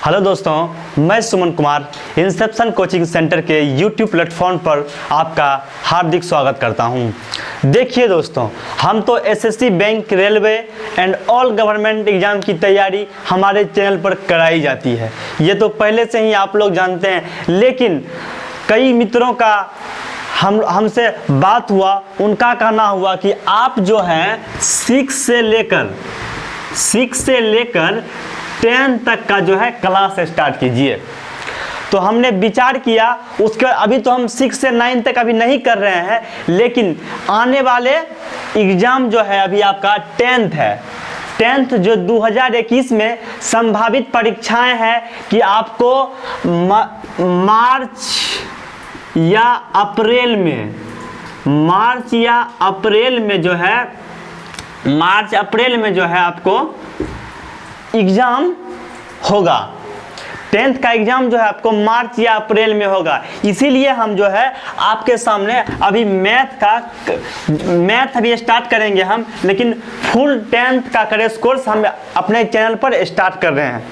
Hello दोस्तों, मैं Suman Kumar Inception coaching centre के यूट्यूब प्लेटफॉर्म पर आपका हार्दिक स्वागत करता हूं। देखिए दोस्तों, हम तो SSC, bank, railway and all government exam की तैयारी हमारे चैनल पर कराई जाती है। ये तो पहले से ही आप लोग जानते हैं, लेकिन कई मित्रों का हमसे बात हुआ, उनका कहना हुआ कि आप जो हैं 6 से लेकर 10 तक का जो है क्लास स्टार्ट कीजिए। तो हमने विचार किया, उसके अभी तो हम 6 से 9 तक अभी नहीं कर रहे हैं, लेकिन आने वाले एग्ज़ाम जो है अभी आपका 10th है। 10th जो 2021 में संभावित परीक्षाएं हैं कि आपको मार्च या अप्रैल में जो है आपको एग्ज़ाम होगा। 10th का एग्ज़ाम जो है आपको मार्च या अप्रैल में होगा। इसीलिए हम जो है आपके सामने अभी मैथ अभी स्टार्ट करेंगे हम, लेकिन फुल 10th का क्रैश कोर्स हम अपने चैनल पर स्टार्ट कर रहे हैं।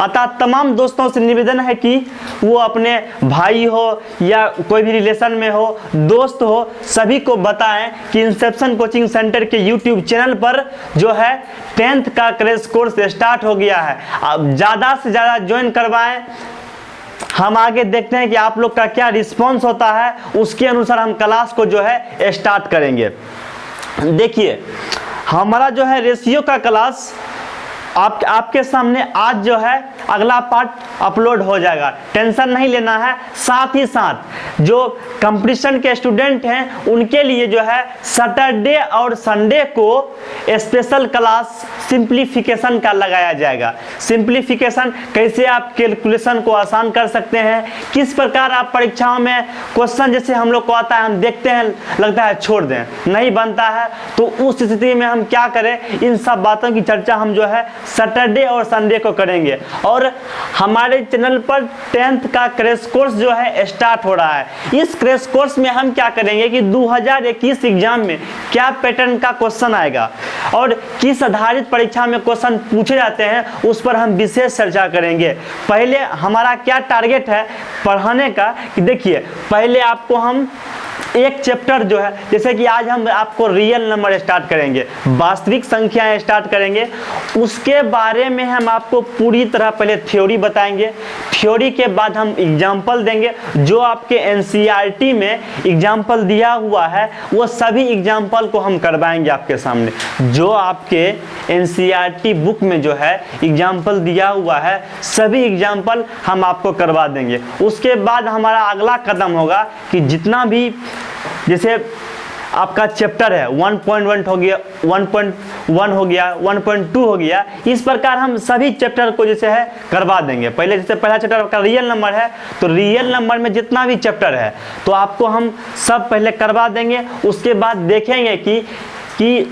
अतः तमाम दोस्तों से निवेदन है कि वो अपने भाई हो या कोई भी रिलेशन में हो, दोस्त हो, सभी को बताएं कि इंसेप्शन कोचिंग सेंटर के यूट्यूब चैनल पर जो है 10th का क्रैश कोर्स स्टार्ट हो गया है। अब ज़्यादा से ज़्यादा ज्वाइन करवाएं। हम आगे देखते हैं कि आप लोग का क्या रिस्पॉन्स होता है, उसके अनुसार हम क्लास को जो है स्टार्ट करेंगे। देखिए, हमारा जो है रेशियो का क्लास आपके सामने आज जो है अगला पार्ट अपलोड हो जाएगा, टेंशन नहीं लेना है। साथ ही साथ जो कंपटीशन के स्टूडेंट हैं उनके लिए जो है सैटरडे और संडे को स्पेशल क्लास सिंप्लीफिकेशन का लगाया जाएगा। सिंप्लीफिकेशन कैसे आप कैलकुलेशन को आसान कर सकते हैं, किस प्रकार आप परीक्षाओं में क्वेश्चन जैसे हम लोग को आता है, हम देखते हैं लगता है छोड़ दें, नहीं बनता है, तो उस स्थिति में हम क्या करें, इन सब बातों की चर्चा हम जो है सैटरडे और संडे को करेंगे। और हमारे चैनल पर 10th का क्रैश कोर्स जो है स्टार्ट हो रहा है। इस क्रैश कोर्स में हम क्या करेंगे कि 2021 एग्जाम में क्या पैटर्न का क्वेश्चन आएगा और किस आधारित परीक्षा में क्वेश्चन पूछे जाते हैं, उस पर हम विशेष चर्चा करेंगे। पहले हमारा क्या टारगेट है पढ़ाने का कि देखिए, पहले आपको हम एक चैप्टर जो है, जैसे कि आज हम आपको रियल नंबर स्टार्ट करेंगे, वास्तविक संख्याएं स्टार्ट करेंगे। उसके बारे में हम आपको पूरी तरह पहले थ्योरी बताएंगे। थ्योरी के बाद हम एग्जाम्पल देंगे। जो आपके एनसीईआरटी में एग्जाम्पल दिया हुआ है वो सभी एग्जाम्पल को हम करवाएंगे आपके सामने। जो आपके एनसीईआरटी बुक में जो है एग्जाम्पल दिया हुआ है, सभी एग्जाम्पल हम आपको करवा देंगे। उसके बाद हमारा अगला कदम होगा कि जितना भी जैसे आपका चैप्टर है 1.1 हो गया, 1.1 हो गया, 1.2 हो गया, इस प्रकार हम सभी चैप्टर को जैसे है करवा देंगे। पहले जैसे पहला चैप्टर का रियल नंबर है, तो रियल नंबर में जितना भी चैप्टर है तो आपको हम सब पहले करवा देंगे। उसके बाद देखेंगे कि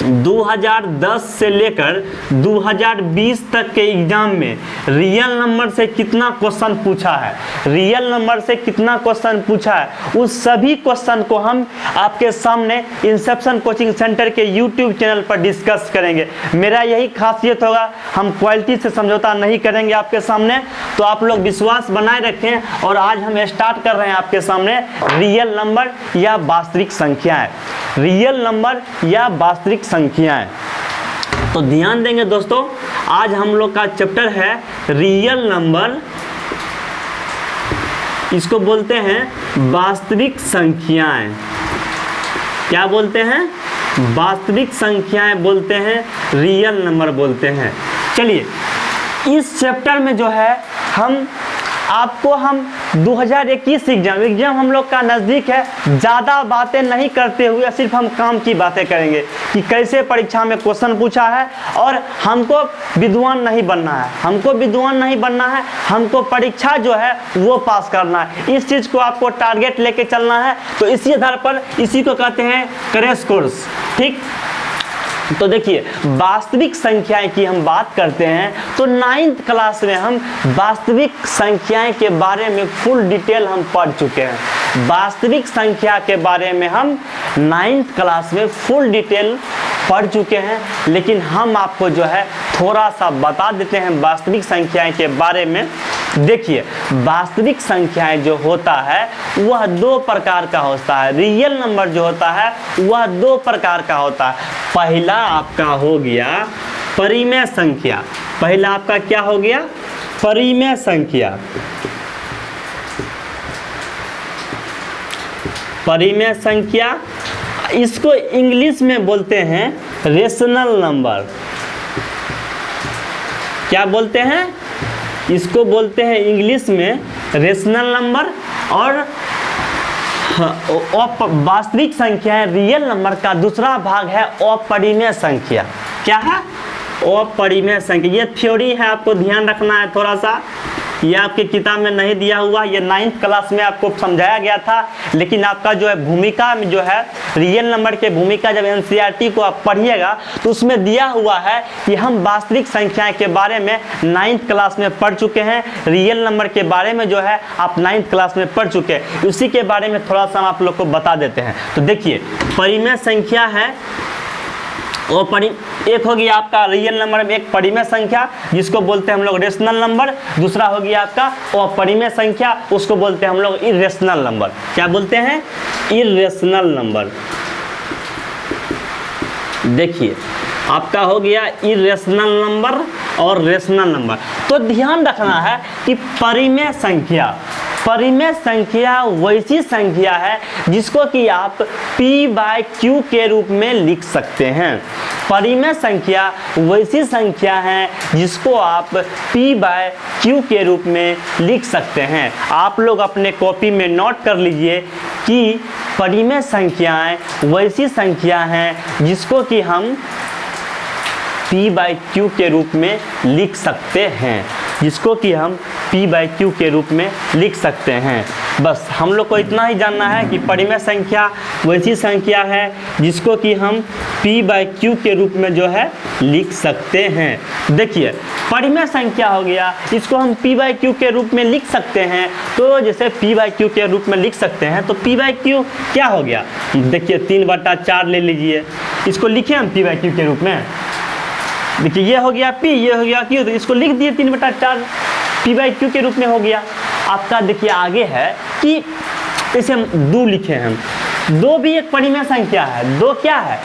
2010 से लेकर 2020 तक के एग्जाम में रियल नंबर से कितना क्वेश्चन पूछा है, उस सभी क्वेश्चन को हम आपके सामने इंसेप्शन कोचिंग सेंटर के यूट्यूब चैनल पर डिस्कस करेंगे। मेरा यही खासियत होगा, हम क्वालिटी से समझौता नहीं करेंगे आपके सामने। तो आप लोग विश्वास बनाए रखें। और आज हम स्टार्ट कर रहे हैं आपके सामने रियल नंबर या वास्तविक संख्याएं। तो ध्यान देंगे दोस्तों, आज हम लोग का चैप्टर है रियल नंबर, इसको बोलते हैं वास्तविक संख्याएं। क्या बोलते हैं? वास्तविक संख्याएं बोलते हैं, रियल नंबर बोलते हैं। चलिए, इस चैप्टर में जो है हम 2021 एग्जाम हम लोग का नज़दीक है, ज़्यादा बातें नहीं करते हुए सिर्फ हम काम की बातें करेंगे कि कैसे परीक्षा में क्वेश्चन पूछा है। और हमको विद्वान नहीं बनना है, हमको परीक्षा जो है वो पास करना है। इस चीज़ को आपको टारगेट लेके चलना है। तो इसी आधार पर इसी को कहते हैं क्रैश कोर्स। ठीक, तो देखिए वास्तविक संख्याएं की हम बात करते हैं तो 9th क्लास में हम वास्तविक संख्याएं के बारे में फुल डिटेल हम पढ़ चुके हैं। वास्तविक संख्या के बारे में हम 9th क्लास में फुल डिटेल पढ़ चुके हैं, लेकिन हम आपको जो है थोड़ा सा बता देते हैं वास्तविक संख्याएं के बारे में। देखिए वास्तविक संख्याएं जो होता है वह दो प्रकार का होता है। रियल नंबर जो होता है वह दो प्रकार का होता है। पहला आपका हो गया परिमेय संख्या। पहला आपका क्या हो गया? परिमेय संख्या। परिमेय संख्या, इसको इंग्लिश में बोलते हैं रेशनल नंबर। क्या बोलते हैं? इसको बोलते हैं इंग्लिश में रेशनल नंबर। और वास्तविक संख्या है रियल नंबर का दूसरा भाग है अपरिमेय संख्या। क्या है? अपरिमेय संख्या। ये थ्योरी है, आपको ध्यान रखना है थोड़ा सा। ये आपके किताब में नहीं दिया हुआ, ये 9th क्लास में आपको समझाया गया था, लेकिन आपका जो है भूमिका में जो है रियल नंबर के भूमिका जब NCERT को आप पढ़िएगा तो उसमें दिया हुआ है कि हम वास्तविक संख्याएं के बारे में 9th क्लास में पढ़ चुके हैं। रियल नंबर के बारे में जो है आप 9th क्लास में पढ़ चुके हैं। उसी के बारे में थोड़ा सा हम आप लोग को बता देते हैं। तो देखिए परिमेय संख्या है और एक हो गया आपका रियल नंबर में एक परिमेय संख्या जिसको बोलते हैं हम लोग रेशनल नंबर। दूसरा हो गया आपका अपरिमेय संख्या, उसको बोलते हैं हम लोग इरेशनल नंबर। क्या बोलते हैं? Irrational number. देखिए आपका हो गया इरेशनल नंबर और रेशनल नंबर। तो ध्यान रखना है कि परिमेय संख्या, परिमेय संख्या वैसी संख्या है जिसको कि आप P/Q के रूप में लिख सकते हैं। परिमेय संख्या वैसी संख्या है जिसको आप P/Q के रूप में लिख सकते हैं। आप लोग अपने कॉपी में नोट कर लीजिए कि परिमेय संख्याएं वैसी संख्या हैं जिसको कि हम P/Q के रूप में लिख सकते हैं, जिसको कि हम P/Q के रूप में लिख सकते हैं। बस हम लोग को इतना ही जानना है कि परिमेय संख्या वैसी संख्या है जिसको कि हम P/Q के रूप में जो है लिख सकते हैं। देखिए परिमेय संख्या हो गया, इसको हम P/Q के रूप में लिख सकते हैं। तो जैसे P/Q के रूप में लिख सकते हैं तो P/Q क्या हो गया? देखिए 3/4 ले लीजिए, इसको लिखे हम P/Q के रूप में। देखिए ये हो गया P, ये हो गया Q, तो इसको लिख दिए 3/4 P/Q के रूप में हो गया आपका। देखिए आगे है कि इसे हम 2 लिखे हैं। 2 भी एक परिमेय संख्या है। 2 क्या है?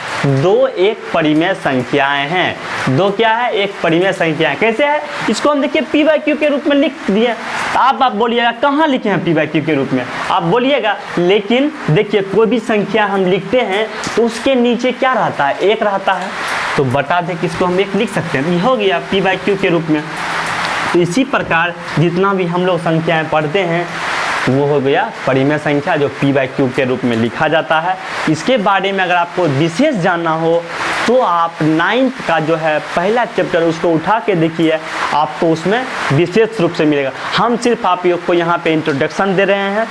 2 एक परिमेय संख्याएं हैं। 2 क्या है? एक परिमेय संख्या है। कैसे है? इसको हम देखिए P/Q के रूप में लिख दिए। आप बोलिएगा कहाँ लिखे हैं P/Q के रूप में, आप बोलिएगा। लेकिन देखिए कोई भी संख्या हम लिखते हैं तो उसके नीचे क्या रहता है? 1 रहता है, तो बता दें कि इसको हम 1 लिख सकते हैं। ये हो गया P/Q के रूप में। तो इसी प्रकार जितना भी हम लोग संख्याएं पढ़ते हैं वो हो गया परिमेय संख्या जो P/Q के रूप में लिखा जाता है। इसके बारे में अगर आपको विशेष जानना हो तो आप 9th का जो है पहला चैप्टर उसको उठा के देखिए, आपको उसमें विशेष रूप से मिलेगा। हम सिर्फ आप को यहाँ पे इंट्रोडक्शन दे रहे हैं।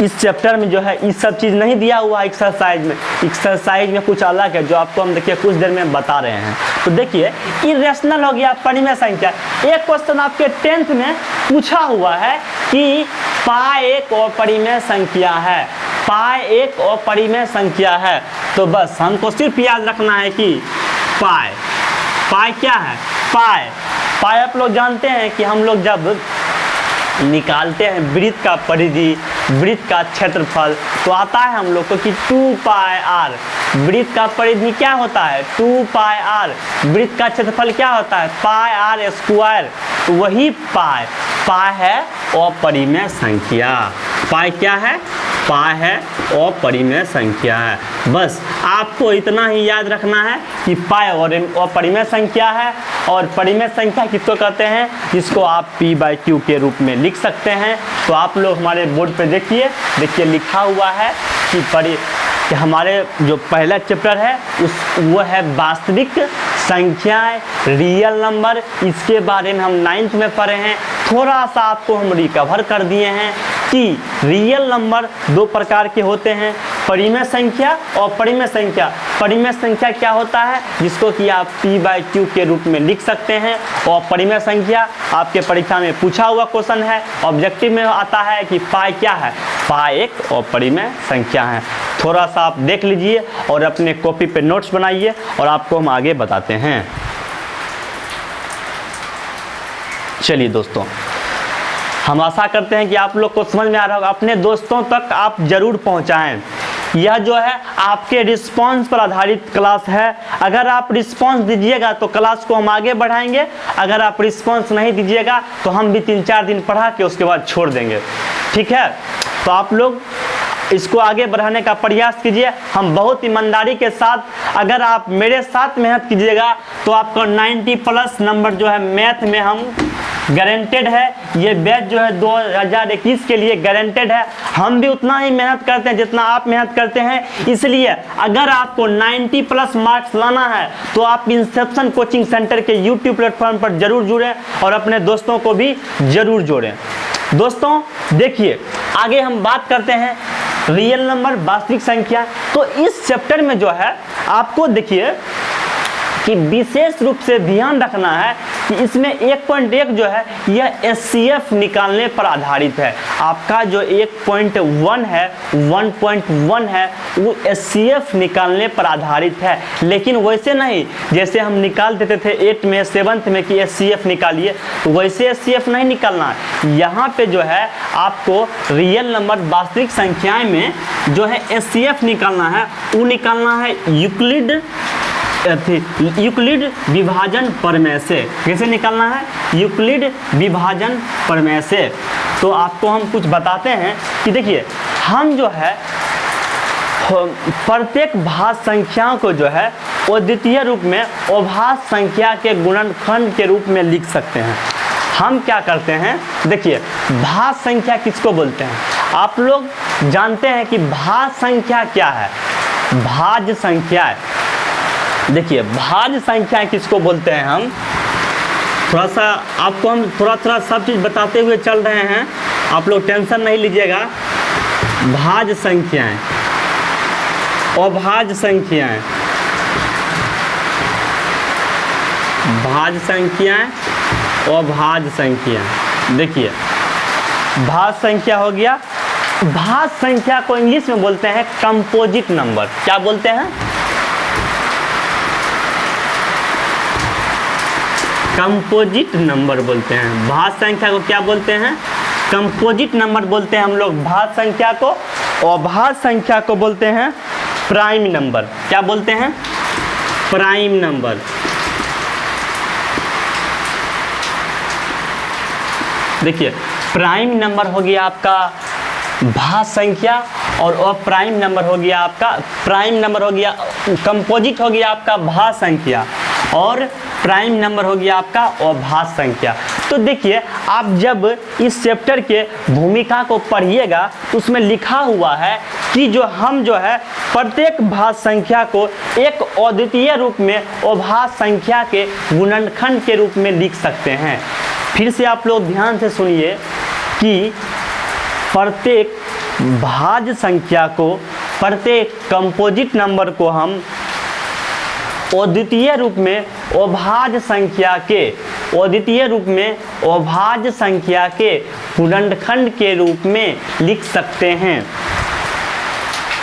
इस चैप्टर में जो है इस सब चीज़ नहीं दिया हुआ एक्सरसाइज में। एक्सरसाइज में कुछ अलग है जो आपको हम देखिए कुछ देर में बता रहे हैं। तो देखिए इरेशनल हो गया परिमेय संख्या। एक क्वेश्चन आपके 10th में पूछा हुआ है कि पाई एक अपरिमेय संख्या है। पाई एक अपरिमेय संख्या है, तो बस हमको सिर्फ याद रखना है कि पाई, पाई क्या है? पाई, पाई आप लोग जानते हैं कि हम लोग जब निकालते हैं वृत्त का परिधि, वृत्त का क्षेत्रफल, तो आता है हम लोग को कि 2πr। वृत्त का परिधि क्या होता है? 2πr। वृत्त का क्षेत्रफल क्या होता है? πr²। तो वही पाई, पाई है अपरिमेय संख्या। पाई क्या है? पाई है अपरिमेय संख्या है। बस आपको इतना ही याद रखना है कि पाई और अपरिमेय संख्या है। और परिमेय संख्या किसको कहते हैं? जिसको आप P/Q के रूप में लिख सकते हैं। तो आप लोग हमारे बोर्ड पे देखिए, देखिए लिखा हुआ है कि हमारे जो पहला चैप्टर है वो है वास्तविक संख्याएं, रियल नंबर। इसके बारे में हम 9th में पढ़े हैं। थोड़ा सा आपको हम रिकवर कर दिए हैं कि रियल नंबर 2 प्रकार के होते हैं, परिमेय संख्या और अपरिमेय संख्या। परिमेय संख्या क्या होता है, जिसको कि आप p/q के रूप में लिख सकते हैं। और परिमेय संख्या आपके परीक्षा में पूछा हुआ क्वेश्चन है, ऑब्जेक्टिव में आता है कि पाई क्या है, पाई एक अपरिमेय संख्या है। थोड़ा सा आप देख लीजिए और अपने कॉपी पे नोट्स बनाइए और आपको हम आगे बताते हैं। चलिए दोस्तों, हम आशा करते हैं कि आप लोग को समझ में आ रहा होगा। अपने दोस्तों तक आप जरूर पहुंचाएं। यह जो है आपके रिस्पांस पर आधारित क्लास है। अगर आप रिस्पांस दीजिएगा तो क्लास को हम आगे बढ़ाएंगे, अगर आप रिस्पांस नहीं दीजिएगा तो हम भी 3-4 दिन पढ़ा के उसके बाद छोड़ देंगे। ठीक है, तो आप लोग इसको आगे बढ़ाने का प्रयास कीजिए। हम बहुत ईमानदारी के साथ, अगर आप मेरे साथ मेहनत कीजिएगा तो आपका 90+ नंबर जो है मैथ में हम गारंटेड है। ये बैच जो है 2021 के लिए गारंटेड है। हम भी उतना ही मेहनत करते हैं जितना आप मेहनत करते हैं। इसलिए अगर आपको 90+ मार्क्स लाना है तो आप इंसेप्शन कोचिंग सेंटर के यूट्यूब प्लेटफॉर्म पर जरूर जुड़ें और अपने दोस्तों को भी जरूर जोड़ें। दोस्तों देखिए, आगे हम बात करते हैं रियल नंबर, वास्तविक संख्या। तो इस चैप्टर में जो है आपको देखिए कि विशेष रूप से ध्यान रखना है कि इसमें 1.1 जो है यह SCF निकालने पर आधारित है। आपका जो 1.1 है, 1.1 है, वो SCF निकालने पर आधारित है। लेकिन वैसे नहीं जैसे हम निकाल देते थे 8 में 7th में कि SCF निकालिए, तो वैसे SCF नहीं निकालना है। यहाँ पे जो है आपको रियल नंबर, वास्तविक संख्याएं में जो है SCF निकालना है। वो निकालना है यूक्लिड विभाजन प्रमेय से। कैसे निकालना है? यूक्लिड विभाजन प्रमेय से। तो आपको हम कुछ बताते हैं कि देखिए, हम जो है प्रत्येक भाज्य संख्याओं को जो है अद्वितीय रूप में अभाज्य संख्या के गुणनखंड के रूप में लिख सकते हैं। हम क्या करते हैं, देखिए भाज्य संख्या किसको बोलते हैं? आप लोग जानते हैं कि भाज्य संख्या क्या है? भाज्य संख्या, देखिए भाज्य संख्या किसको बोलते हैं? हम थोड़ा सा आपको हम थोड़ा सब चीज़ बताते हुए चल रहे हैं, आप लोग टेंशन नहीं लीजिएगा। भाज्य संख्याएं, अभाज्य संख्याएं, भाज्य संख्याएं, अभाज्य संख्याएं। देखिए भाज्य संख्या हो गया। भाज्य संख्या को इंग्लिश में बोलते हैं कंपोजिट नंबर। क्या बोलते हैं? कंपोजिट नंबर बोलते हैं। भाज्य संख्या को क्या बोलते हैं? कंपोजिट नंबर बोलते हैं हम लोग भाज्य संख्या को। और भाज्य संख्या को बोलते हैं प्राइम नंबर। क्या बोलते हैं? Prime number. देखिए प्राइम नंबर हो गया आपका भाज्य संख्या और अप्राइम नंबर हो गया आपका, प्राइम नंबर हो गया, कंपोजिट हो गया आपका भाज्य संख्या और प्राइम नंबर हो गया आपका अभाज्य संख्या। तो देखिए आप जब इस चैप्टर के भूमिका को पढ़िएगा तो उसमें लिखा हुआ है कि जो हम जो है प्रत्येक भाज्य संख्या को एक अद्वितीय रूप में अभाज्य संख्या के गुणनखंड के रूप में लिख सकते हैं। फिर से आप लोग ध्यान से सुनिए कि प्रत्येक भाज्य संख्या को, प्रत्येक कंपोजिट नंबर को हम अद्वितीय रूप में अभाज्य संख्या के, अद्वितीय रूप में अभाज्य संख्या के गुणनखंड के रूप में लिख सकते हैं।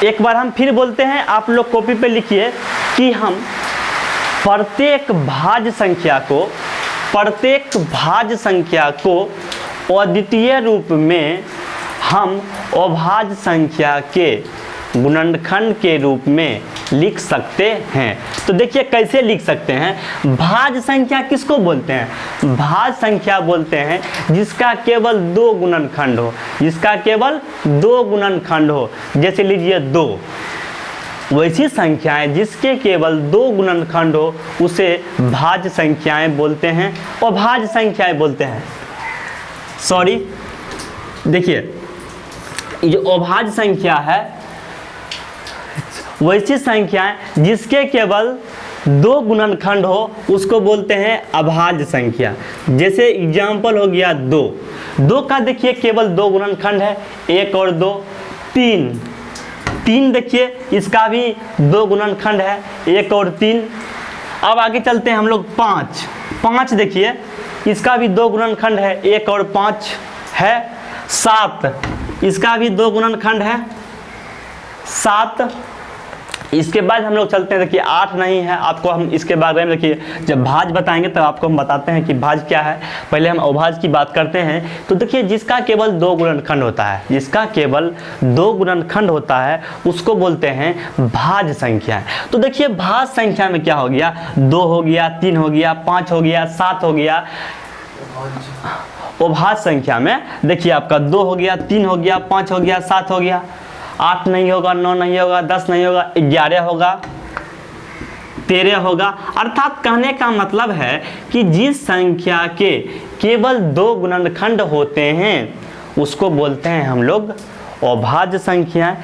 एक बार हम फिर बोलते हैं, आप लोग कॉपी पे लिखिए कि हम प्रत्येक भाज्य संख्या को, प्रत्येक भाज्य संख्या को अद्वितीय रूप में हम अभाज्य संख्या के गुणनखंड के रूप में लिख सकते हैं। तो देखिए कैसे लिख सकते हैं। भाज्य संख्या किसको बोलते हैं? भाज्य संख्या बोलते हैं जिसका केवल 2 गुणनखंड हो, जिसका केवल 2 गुणनखंड हो। जैसे लीजिए 2, वैसी संख्याएं जिसके केवल 2 गुणनखंड हो उसे भाज्य संख्याएं बोलते हैं, अभाज्य संख्याएं बोलते हैं। सॉरी, देखिए जो अभाज्य संख्या है वैसी संख्याएं जिसके केवल 2 गुणनखंड हो उसको बोलते हैं अभाज्य संख्या। जैसे एग्जाम्पल हो गया 2 का देखिए केवल 2 गुणनखंड है, 1 और 2 3, 3 देखिए इसका भी 2 गुणनखंड है, 1 और 3। अब आगे चलते हैं हम लोग 5 देखिए इसका भी 2 गुणनखंड है, 1 और 5 है। 7 इसका भी 2 गुणनखंड है, 7। इसके बाद हम लोग चलते हैं, देखिए 8 नहीं है, आपको हम इसके बारे में देखिए जब भाज बताएंगे तब आपको हम बताते हैं कि भाज क्या है। पहले हम अभाज की बात करते हैं। तो देखिए जिसका केवल 2 गुणनखंड होता है, जिसका केवल 2 गुणनखंड होता है उसको बोलते हैं भाज संख्या। तो देखिए भाज संख्या में क्या हो गया, 2 हो गया, 3 हो गया, 5 हो गया, 7 हो गया। अभाज संख्या में देखिए आपका 2 हो गया, 3 हो गया, 5 हो गया, 7 हो गया, 8 नहीं होगा, 9 नहीं होगा, 10 नहीं होगा, 11 होगा, 13 होगा। अर्थात कहने का मतलब है कि जिस संख्या के केवल 2 गुणनखंड होते हैं उसको बोलते हैं हम लोग अभाज्य संख्या।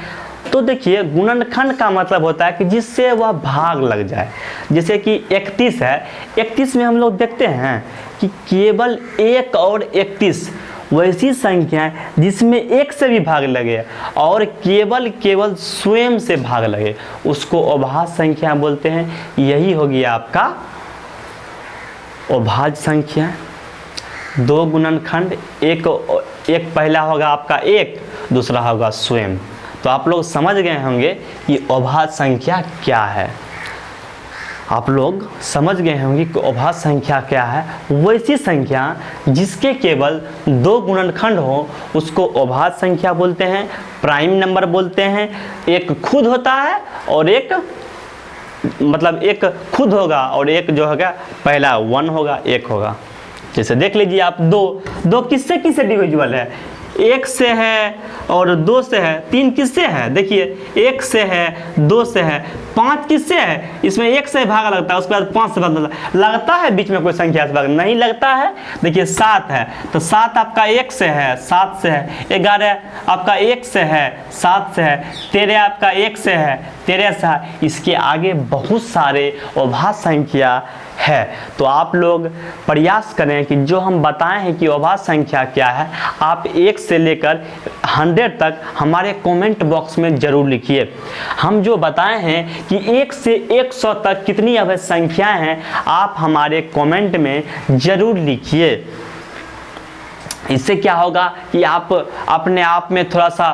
तो देखिए गुणनखंड का मतलब होता है कि जिससे वह भाग लग जाए। जैसे कि 31 है, 31 में हम लोग देखते हैं कि केवल 1 और 31 वैसी संख्या है जिसमें 1 से भी भाग लगे और केवल स्वयं से भाग लगे, उसको अभाज्य संख्या बोलते हैं। यही हो गया आपका अभाज्य संख्या। 2 गुणनखंड, एक पहला होगा आपका 1, दूसरा होगा स्वयं। तो आप लोग समझ गए होंगे कि अभाज्य संख्या क्या है। आप लोग समझ गए होंगे कि अभाज्य संख्या क्या है। वैसी संख्या जिसके केवल 2 गुणनखंड हो उसको अभाज्य संख्या बोलते हैं, प्राइम नंबर बोलते हैं। एक खुद होता है और एक मतलब एक खुद होगा और एक जो होगा पहला 1 होगा, 1 होगा। जैसे देख लीजिए आप 2 किससे किससे डिविजिबल है, 1 से है और 2 से है। 3 किससे है, देखिए 1 से है, 2 से है। 5 किससे है, इसमें 1 से भागा लगता है, उसके बाद 5 से भागा लगता है, बीच में कोई संख्या से भाग नहीं लगता है। देखिए 7 है, तो 7 आपका 1 से है, 7 से है। 11 आपका 1 से है, 7 से है। 13 आपका 1 से है, 13 से है। इसके आगे बहुत सारे अभाज्य संख्या है। तो आप लोग प्रयास करें कि जो हम बताएं हैं कि अभाज्य संख्या क्या है, आप 1 से लेकर 100 तक हमारे कमेंट बॉक्स में जरूर लिखिए। हम जो बताए हैं कि 1 से 100 तक कितनी अभाज्य संख्याएं हैं, आप हमारे कमेंट में जरूर लिखिए। इससे क्या होगा कि आप अपने आप में थोड़ा सा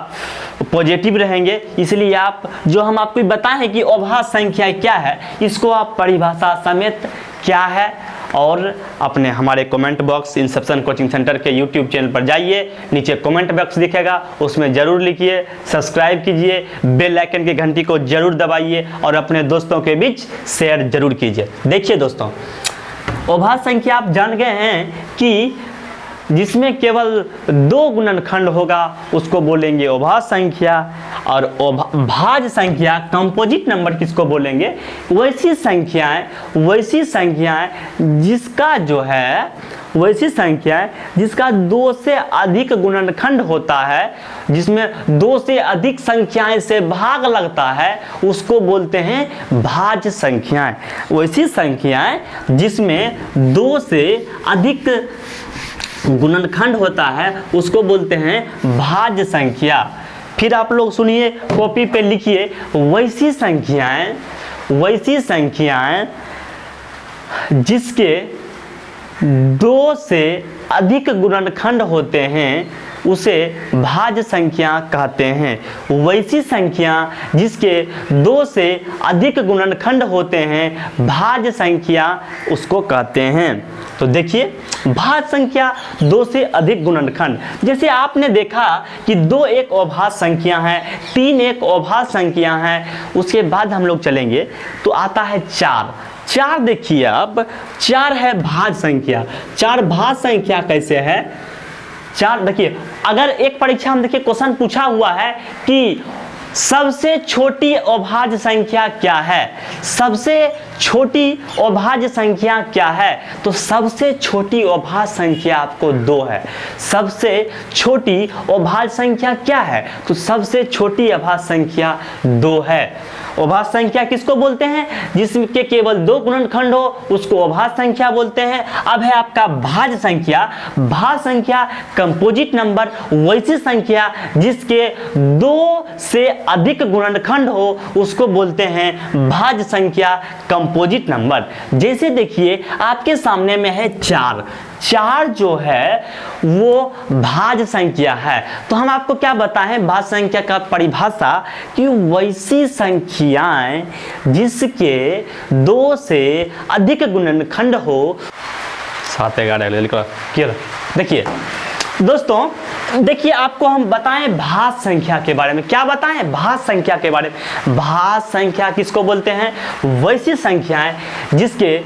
पॉजिटिव रहेंगे। इसलिए आप जो हम आपको बताएं हैं कि अभाज्य संख्या क्या है, इसको आप परिभाषा समेत क्या है और अपने हमारे comment box Inception coaching centre के यूट्यूब चैनल पर जाइए, नीचे कमेंट बॉक्स दिखेगा, उसमें ज़रूर लिखिए, सब्सक्राइब कीजिए, बेल आइकन की घंटी को ज़रूर दबाइए और अपने दोस्तों के बीच शेयर ज़रूर कीजिए। देखिए दोस्तों, अभाज्य संख्या आप जान गए हैं कि जिसमें केवल 2 गुणनखंड होगा उसको बोलेंगे अभाज्य संख्या। और भाज्य संख्या कंपोजिट नंबर किसको बोलेंगे, वैसी संख्याएं जिसका जो है वैसी संख्याएं जिसका 2 से अधिक गुणनखंड होता है, जिसमें 2 से अधिक संख्याएं से भाग लगता है, उसको बोलते हैं भाज्य संख्याएं। वैसी संख्याएं जिसमें 2 से अधिक गुणनखंड होता है उसको बोलते हैं भाज्य संख्या। फिर आप लोग सुनिए, कॉपी पे लिखिए, वैसी संख्याएं जिसके 2 से अधिक गुणनखंड होते हैं उसे भाज्य संख्या कहते हैं। वैसी संख्या जिसके 2 से अधिक गुणनखंड होते हैं भाज्य संख्या उसको कहते हैं। तो देखिए भाज्य संख्या 2 से अधिक गुणनखंड, जैसे आपने देखा कि 2 एक अभाज्य संख्या है, 3 एक अभाज्य संख्या है। उसके बाद हम लोग चलेंगे तो आता है 4। देखिए अब 4 है भाज्य संख्या। 4 भाज्य संख्या कैसे है, 4 देखिए, अगर एक परीक्षा में देखिए क्वेश्चन पूछा हुआ है कि सबसे छोटी अभाज्य संख्या क्या है, सबसे छोटी अभाज्य संख्या क्या है, तो सबसे छोटी अभाज्य संख्या आपको 2 है। सबसे छोटी अभाज्य संख्या क्या है, तो सबसे छोटी अभाज्य संख्या 2 है। अभाज्य संख्या किसको बोलते हैं? जिसके केवल 2 गुणनखंड हो उसको अभाज्य संख्या बोलते हैं। अब है आपका भाज्य संख्या। भाज्य संख्या कंपोजिट नंबर, वैसी संख्या जिसके 2 से अधिक गुणनखंड हो उसको बोलते हैं भाज्य संख्या, कंपोजिट नंबर। जैसे देखिए आपके सामने में है 4 जो है वो भाज्य संख्या है। तो हम आपको क्या बताएं भाज्य संख्या का परिभाषा कि वैसी संख्याएं जिसके 2 से अधिक गुणनखंड हो। 7 11 देखिए दोस्तों, देखिए आपको हम बताएं भाज्य संख्या के बारे में। क्या बताएं? भाज्य संख्या के बारे में। भाज्य संख्या किसको बोलते हैं? वैसी संख्याएं जिसके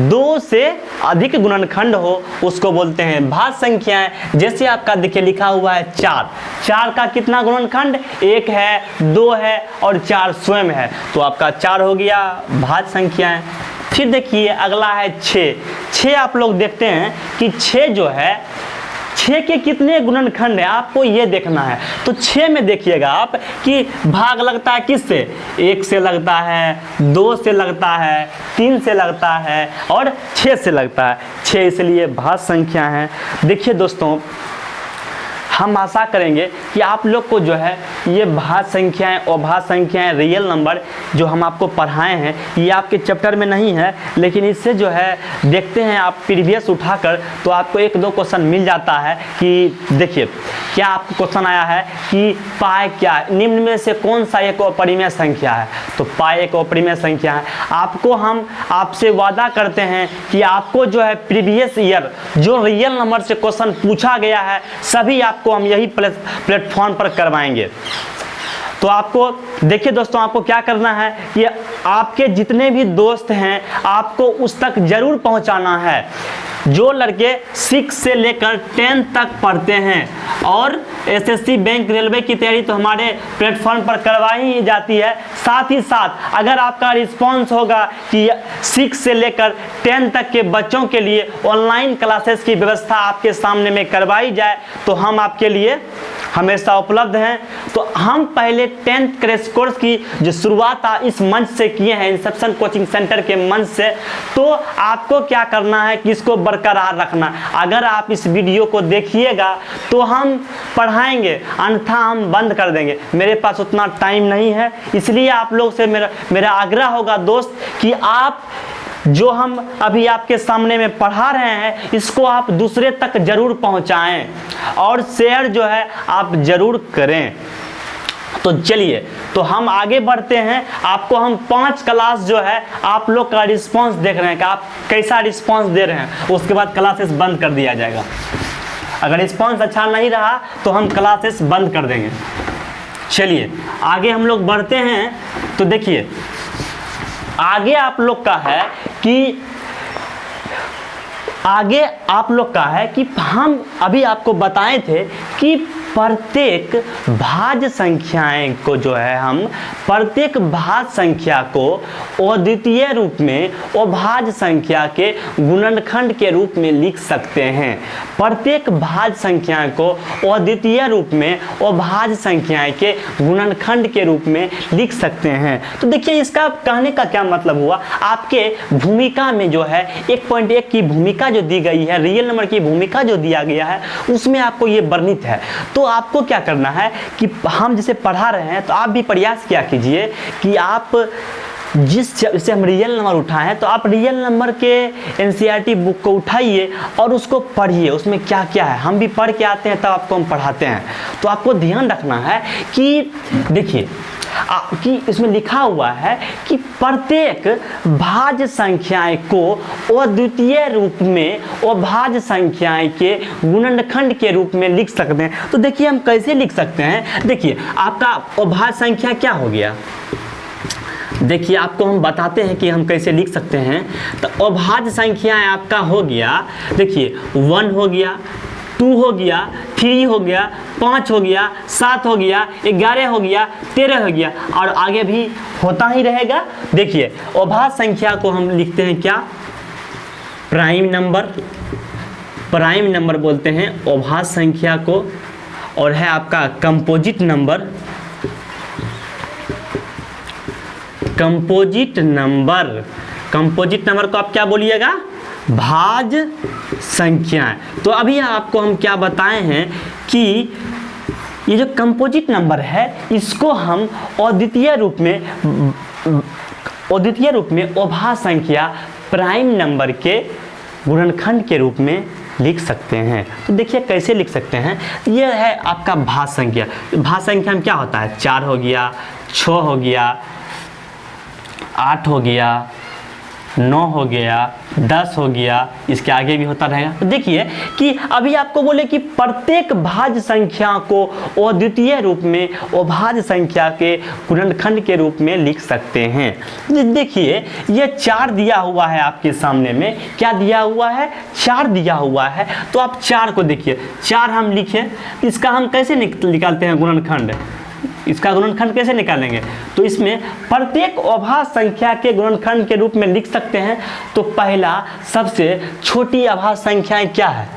2 से अधिक गुणनखंड हो उसको बोलते हैं भाज्य संख्याएं। जैसे आपका देखिए लिखा हुआ है 4 का कितना गुणनखंड? 1 है, 2 है और 4 स्वयं है, तो आपका 4 हो गया भाज्य संख्याएं। फिर देखिए अगला है 6 आप लोग देखते हैं कि 6 जो है 6 के कितने गुणनखंड है आपको ये देखना है। तो 6 में देखिएगा आप कि भाग लगता है किससे? 1 से लगता है, 2 से लगता है, 3 से लगता है और 6 से लगता है। 6 इसलिए भाज्य संख्या है। देखिए दोस्तों, हम आशा करेंगे कि आप लोग को जो है ये भाज्य संख्याएं, अभाज्य संख्याएं, रियल नंबर जो हम आपको पढ़ाए हैं ये आपके चैप्टर में नहीं है, लेकिन इससे जो है देखते हैं आप प्रीवियस उठाकर तो आपको 1-2 क्वेश्चन मिल जाता है। कि देखिए क्या आपको क्वेश्चन आया है कि पाई क्या है? निम्न में से कौन सा एक अपरिमेय संख्या है? तो पाई एक अपरिमेय संख्या है। आपको हम आपसे वादा करते हैं कि आपको जो है प्रीवियस ईयर जो रियल नंबर से क्वेश्चन पूछा गया है सभी आपको हम यही प्लेटफॉर्म पर करवाएंगे। तो आपको देखिए दोस्तों, आपको क्या करना है कि आपके जितने भी दोस्त हैं आपको उस तक जरूर पहुंचाना है। जो लड़के 6 से लेकर 10 तक पढ़ते हैं और एसएससी, बैंक, रेलवे की तैयारी तो हमारे प्लेटफॉर्म पर करवाई ही जाती है। साथ ही साथ अगर आपका रिस्पांस होगा कि 6 से लेकर 10 तक के बच्चों के लिए ऑनलाइन क्लासेस की व्यवस्था आपके सामने में करवाई जाए तो हम आपके लिए हमेशा उपलब्ध हैं। तो हम पहले 10th क्रैश कोर्स की जो शुरुआत इस मंच से किए हैं, इंसेप्शन कोचिंग सेंटर के मंच से, तो आपको क्या करना है कि इसको बरकरार रखना। अगर आप इस वीडियो को देखिएगा तो हम पढ़ाएंगे, अन्यथा हम बंद कर देंगे। मेरे पास उतना टाइम नहीं है, इसलिए आप लोग से मेरा आग्रह होगा दोस्त कि आप जो हम अभी आपके सामने में पढ़ा रहे हैं इसको आप दूसरे तक जरूर पहुंचाएं और शेयर जो है आप जरूर करें। तो चलिए, तो हम आगे बढ़ते हैं। आपको हम 5 क्लास जो है आप लोग का रिस्पांस देख रहे हैं कि आप कैसा रिस्पांस दे रहे हैं, उसके बाद क्लासेस बंद कर दिया जाएगा। अगर रिस्पांस अच्छा नहीं रहा तो हम क्लासेस बंद कर देंगे। चलिए आगे हम लोग बढ़ते हैं। तो देखिए आगे आप लोग का है कि हम अभी आपको बताए थे कि प्रत्येक भाज्य संख्याएं को जो है हम प्रत्येक भाज्य संख्या को अद्वितीय रूप में अभाज्य संख्या के गुणनखंड के रूप में लिख सकते हैं। प्रत्येक भाज्य संख्या को अद्वितीय रूप में अभाज्य संख्याएं के गुणनखंड के रूप में लिख सकते हैं। तो देखिए इसका कहने का क्या मतलब हुआ, आपके भूमिका में जो है 1.1 की भूमिका जो दी गई है, रियल नंबर की भूमिका जो दिया गया है उसमें आपको ये वर्णित है। तो आपको क्या करना है कि हम जिसे पढ़ा रहे हैं तो आप भी प्रयास किया कीजिए कि आप जिससे हम रियल नंबर उठाए हैं तो आप रियल नंबर के एनसीईआरटी बुक को उठाइए और उसको पढ़िए, उसमें क्या क्या है। हम भी पढ़ के आते हैं तब आपको हम पढ़ाते हैं। तो आपको ध्यान रखना है कि देखिए कि इसमें लिखा हुआ है कि प्रत्येक भाज्य संख्याएं को अद्वितीय रूप में अभाज्य संख्याएं के गुणनखंड के रूप में लिख सकते हैं। तो देखिए हम कैसे लिख सकते हैं। देखिए आपका अभाज्य संख्या क्या हो गया, देखिए आपको हम बताते हैं कि हम कैसे लिख सकते हैं। तो अभाज्य संख्याएं आपका हो गया, देखिए 1 हो गया, 2 हो गया, 3 हो गया, 5 हो गया, 7 हो गया, 11 हो गया, 13 हो गया और आगे भी होता ही रहेगा। देखिए अभाज्य संख्या को हम लिखते हैं क्या, प्राइम नंबर बोलते हैं अभाज्य संख्या को, और है आपका कंपोजिट नंबर। कंपोजिट नंबर को आप क्या बोलिएगा, भाज्य संख्याएं। तो अभी आपको हम क्या बताए हैं कि ये जो कंपोजिट नंबर है इसको हम अद्वितीय रूप में अभाज्य संख्या प्राइम नंबर के गुणनखंड के रूप में लिख सकते हैं। तो देखिए कैसे लिख सकते हैं, ये है आपका भाज्य संख्या। भाज्य संख्या में क्या होता है, 4 हो गया, 6 हो गया, 8 हो गया, 9 हो गया, 10 हो गया, इसके आगे भी होता रहेगा। तो देखिए कि अभी आपको बोले कि प्रत्येक भाज्य संख्या को अद्वितीय रूप में अभाज्य संख्या के गुणनखंड के रूप में लिख सकते हैं। देखिए ये 4 दिया हुआ है आपके सामने में, क्या दिया हुआ है, 4 दिया हुआ है। तो आप 4 को देखिए, 4 हम लिखे, इसका हम कैसे निकालते हैं गुणनखंड, इसका गुणनखंड कैसे निकालेंगे, तो इसमें प्रत्येक अभाज्य संख्या के गुणनखंड के रूप में लिख सकते हैं। तो पहला सबसे छोटी अभाज्य संख्याएं क्या है,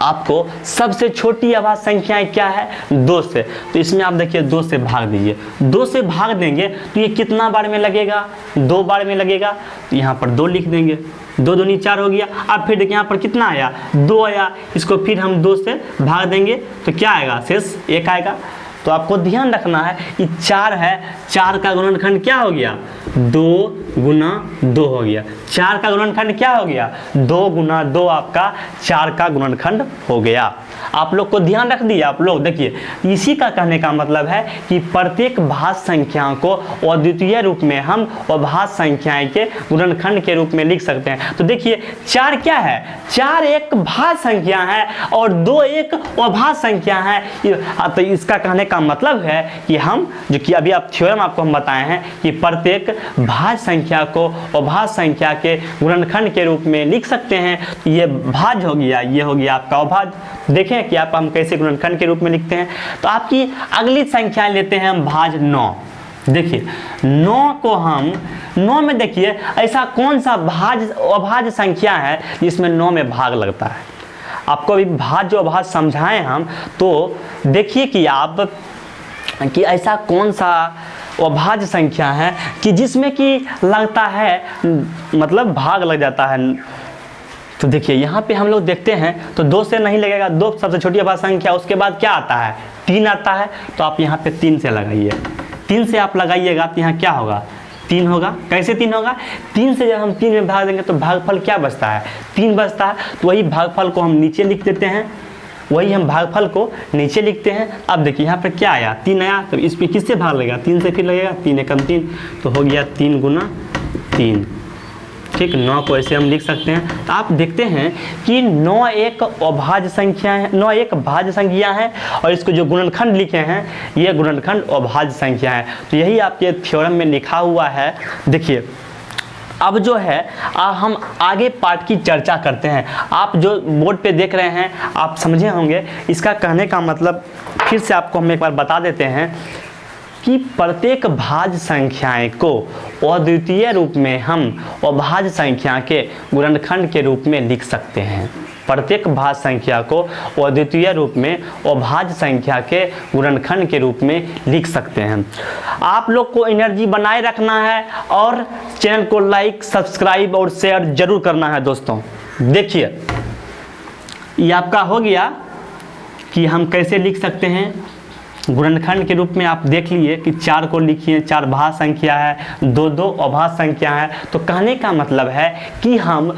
आपको सबसे छोटी अभाज्य संख्याएं क्या है, 2 से। तो इसमें आप देखिए 2 से भाग दीजिए, 2 से भाग देंगे तो ये कितना बार में लगेगा, 2 बार में लगेगा। तो यहाँ पर 2 लिख देंगे, 2 दूनी 4 हो गया। अब फिर देखिए यहाँ पर कितना आया, 2 आया, इसको फिर हम 2 से भाग देंगे तो क्या आएगा, शेष 1 आएगा। तो आपको ध्यान रखना है कि 4 है, 4 का गुणनखंड क्या हो गया, 2 गुना 2 हो गया। 4 का गुणनखंड क्या हो गया, 2 गुना 2 आपका 4 का गुणनखंड हो गया। आप लोग को ध्यान रख दिया आप लोग। देखिए इसी का कहने का मतलब है कि प्रत्येक भाज्य संख्याओं को अद्वितीय रूप में हम अभाज्य संख्याएं के गुणनखंड के रूप में लिख सकते हैं। तो देखिए 4 क्या है, 4 एक भाज्य संख्या है और 2 एक अभाज्य संख्या है। तो इसका कहने का मतलब है कि हम जो कि अभी आप थ्योरम आपको हम बताए हैं कि प्रत्येक भाज्य संख्या को अभाज्य संख्या के गुणनखंड के रूप में लिख सकते हैं। ये भाज्य हो गया, ये हो गया आपका अभाज्य। देखें कि आप हम कैसे गुणनखंड के रूप में लिखते हैं। तो आपकी अगली संख्या लेते हैं हम भाज्य 9। देखिए 9 को हम 9 में देखिए ऐसा कौन सा अभाज्य संख्या है जिसमें 9 में भाग लगता है। आपको अभी भाज्य अभाज्य समझाएं हम, तो देखिए कि आप कि ऐसा कौन सा अभाज्य संख्या है कि जिसमें कि लगता है, मतलब भाग लग जाता है। तो देखिए यहाँ पे हम लोग देखते हैं तो 2 से नहीं लगेगा, 2 सबसे छोटी अभाज्य संख्या, उसके बाद क्या आता है, 3 आता है। तो आप यहाँ पे 3 से लगाइए, 3 से आप लगाइएगा तो यहाँ क्या होगा, 3 होगा। कैसे 3 होगा, 3 से जब हम 3 में भाग देंगे तो भागफल क्या बचता है, 3 बचता है। तो वही भागफल को हम नीचे लिख देते हैं, वही हम भागफल को नीचे लिखते हैं। अब देखिए यहाँ पर क्या आया, 3 आया, तो इस पर किससे भाग लगेगा, 3 से फिर लगेगा, 3 एकम 3, तो हो गया 3 गुना 3। ठीक, 9 को ऐसे हम लिख सकते हैं। तो आप देखते हैं कि 9 एक अभाज्य संख्या है, 9 एक भाज्य संख्या है और इसको जो गुणनखंड लिखे हैं ये गुणनखंड अभाज्य संख्या है। तो यही आपके थ्योरम में लिखा हुआ है। देखिए अब जो है हम आगे पार्ट की चर्चा करते हैं। आप जो बोर्ड पे देख रहे हैं आप समझे होंगे, इसका कहने का मतलब फिर से आपको हम एक बार बता देते हैं कि प्रत्येक भाज्य संख्याएं को अद्वितीय रूप में हम अभाज्य संख्या के गुणनखंड के रूप में लिख सकते हैं। प्रत्येक भाज्य संख्या को अद्वितीय रूप में अभाज्य संख्या के गुणनखंड के रूप में लिख सकते हैं। आप लोग को एनर्जी बनाए रखना है और चैनल को लाइक, सब्सक्राइब और शेयर जरूर करना है दोस्तों। देखिए ये आपका हो गया कि हम कैसे लिख सकते हैं गुणनखंड के रूप में। आप देख लिए कि 4 को लिखिए, 4 भाज्य संख्या है, 2 अभाज्य संख्या है। तो कहने का मतलब है कि हम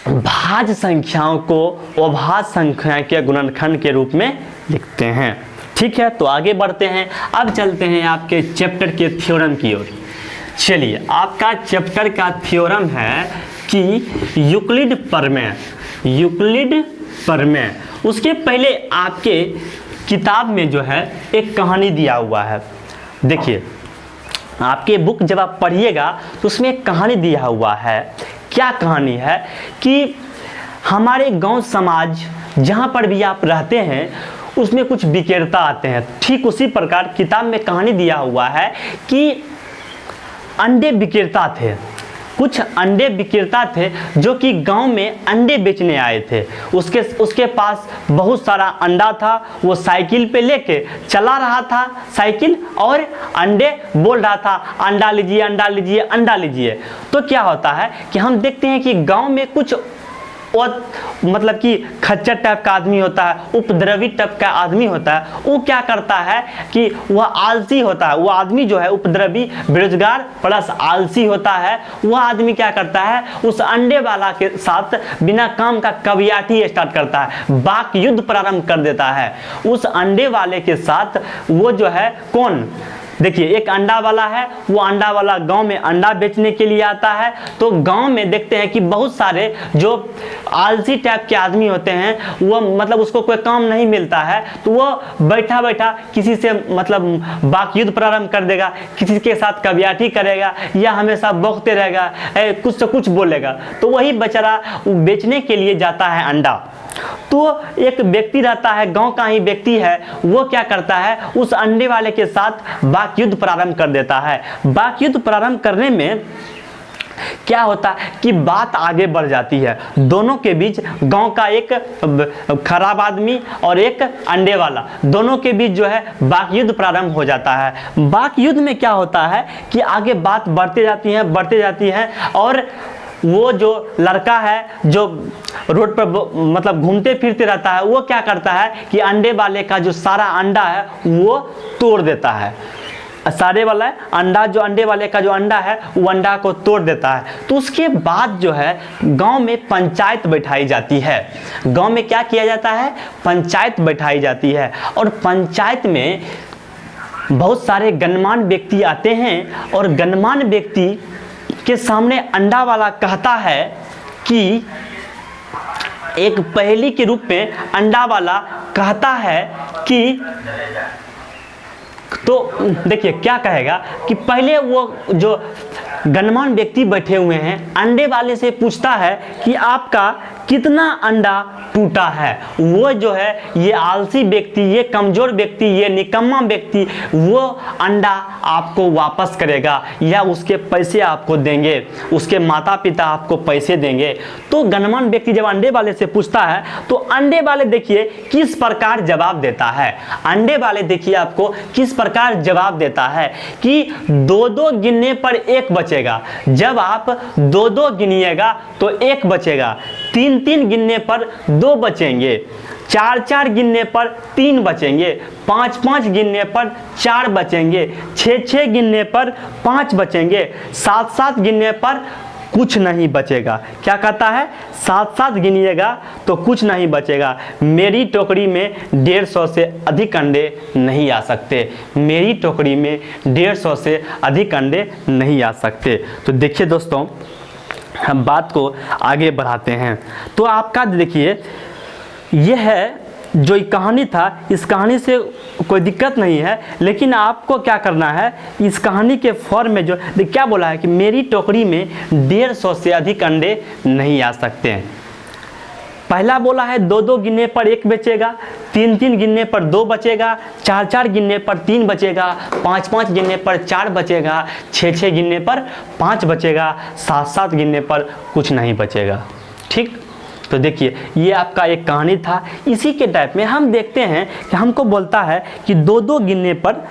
भाज्य संख्याओं को अभाज्य संख्या के गुणनखंड के रूप में लिखते हैं। ठीक है, तो आगे बढ़ते हैं। अब चलते हैं आपके चैप्टर के थ्योरम की ओर। चलिए, आपका चैप्टर का थ्योरम है कि यूक्लिड प्रमेय। उसके पहले आपके किताब में जो है एक कहानी दिया हुआ है। देखिए आपके बुक जब आप पढ़िएगा तो उसमें एक कहानी दिया हुआ है। क्या कहानी है कि हमारे गांव समाज जहां पर भी आप रहते हैं उसमें कुछ विक्रेता आते हैं। ठीक उसी प्रकार किताब में कहानी दिया हुआ है कि अंडे विक्रेता थे। कुछ अंडे विक्रेता थे जो कि गांव में अंडे बेचने आए थे। उसके पास बहुत सारा अंडा था। वो साइकिल पे लेके चला रहा था साइकिल और अंडे बोल रहा था, अंडा लीजिए, अंडा लीजिए, अंडा लीजिए। तो क्या होता है कि हम देखते हैं कि गांव में कुछ और मतलब कि खच्चर टाइप का आदमी होता है, उपद्रवी टाइप का आदमी होता है। वो क्या करता है कि वह आलसी होता है। वो आदमी जो है उपद्रवी, बेरोजगार प्लस आलसी होता है। वह आदमी क्या करता है, उस अंडे वाला के साथ बिना काम का कवियाटी स्टार्ट करता है, वाक युद्ध प्रारंभ कर देता है उस अंडे वाले के साथ। वो जो है कौन, देखिए एक अंडा वाला है, वो अंडा वाला गांव में अंडा बेचने के लिए आता है। तो गांव में देखते हैं कि बहुत सारे जो आलसी टाइप के आदमी होते हैं, वो मतलब उसको कोई काम नहीं मिलता है, तो वो बैठा बैठा किसी से मतलब वाक युद्ध प्रारंभ कर देगा, किसी के साथ कवियाटी करेगा या हमेशा बौखते रहेगा, कुछ से कुछ बोलेगा। तो वही बेचारा बेचने के लिए जाता है अंडा। तो एक व्यक्ति रहता है, गांव का ही व्यक्ति है, वो क्या करता है, उस अंडे वाले के साथ वाक युद्ध प्रारंभ कर देता है। वाक युद्ध प्रारंभ करने में क्या होता है कि बात आगे बढ़ जाती है। दोनों के बीच, गांव का एक खराब आदमी और एक अंडे वाला, दोनों के बीच जो है वाक युद्ध प्रारंभ हो जाता है। वाक युद्ध में क्या होता है कि आगे बात बढ़ते जाती है और वो जो लड़का है जो रोड पर मतलब घूमते फिरते रहता है, वो क्या करता है कि अंडे वाले का जो सारा अंडा है वो तोड़ देता है। सारे वाला अंडा, जो अंडे वाले का जो अंडा है वो अंडा को तोड़ देता है। तो उसके बाद जो है गांव में पंचायत बैठाई जाती है। गांव में क्या किया जाता है, पंचायत बैठाई जाती है। और पंचायत में बहुत सारे गणमान्य व्यक्ति आते हैं और गणमान्य व्यक्ति के सामने अंडा वाला कहता है कि एक पहेली के रूप में अंडा वाला कहता है कि, तो देखिए क्या कहेगा कि पहले वो जो गणमान्य व्यक्ति बैठे हुए हैं अंडे वाले से पूछता है कि आपका कितना अंडा टूटा है। वो जो है ये आलसी व्यक्ति, ये कमजोर व्यक्ति, ये निकम्मा व्यक्ति वो अंडा आपको वापस करेगा या उसके पैसे आपको देंगे, उसके माता पिता आपको पैसे देंगे। तो गणमान्य व्यक्ति जब अंडे वाले से पूछता है तो अंडे वाले देखिए किस प्रकार जवाब देता है। अंडे वाले देखिए आपको किस प्रकार जवाब देता है कि 2-2 गिनने पर 1 बचेगा। जब आप 2-2 गिनिएगा तो 1 बचेगा, 3-3 गिनने पर 2 बचेंगे, 4-4 गिनने पर 3 बचेंगे, 5-5 गिनने पर 4 बचेंगे, 6-6 गिनने पर 5 बचेंगे, 7-7 गिनने पर कुछ नहीं बचेगा। क्या कहता है, 7-7 गिनिएगा तो कुछ नहीं बचेगा। मेरी टोकरी में 150 से अधिक अंडे नहीं आ सकते। मेरी टोकरी में 150 से अधिक अंडे नहीं आ सकते। तो देखिए दोस्तों, हम बात को आगे बढ़ाते हैं। तो आपका देखिए यह है जो कहानी था, इस कहानी से कोई दिक्कत नहीं है, लेकिन आपको क्या करना है, इस कहानी के फॉर्म में जो क्या बोला है कि मेरी टोकरी में 150 से अधिक अंडे नहीं आ सकते हैं। पहला बोला है 2-2 गिनने पर 1 बचेगा, 3-3 गिनने पर 2 बचेगा, 4-4 गिनने पर 3 बचेगा, 5-5 गिनने पर 4 बचेगा, 6-6 गिनने पर 5 बचेगा, 7-7 गिनने पर कुछ नहीं बचेगा। ठीक, तो देखिए ये आपका एक कहानी था। इसी के टाइप में हम देखते हैं कि हमको बोलता है कि 2-2 गिनने पर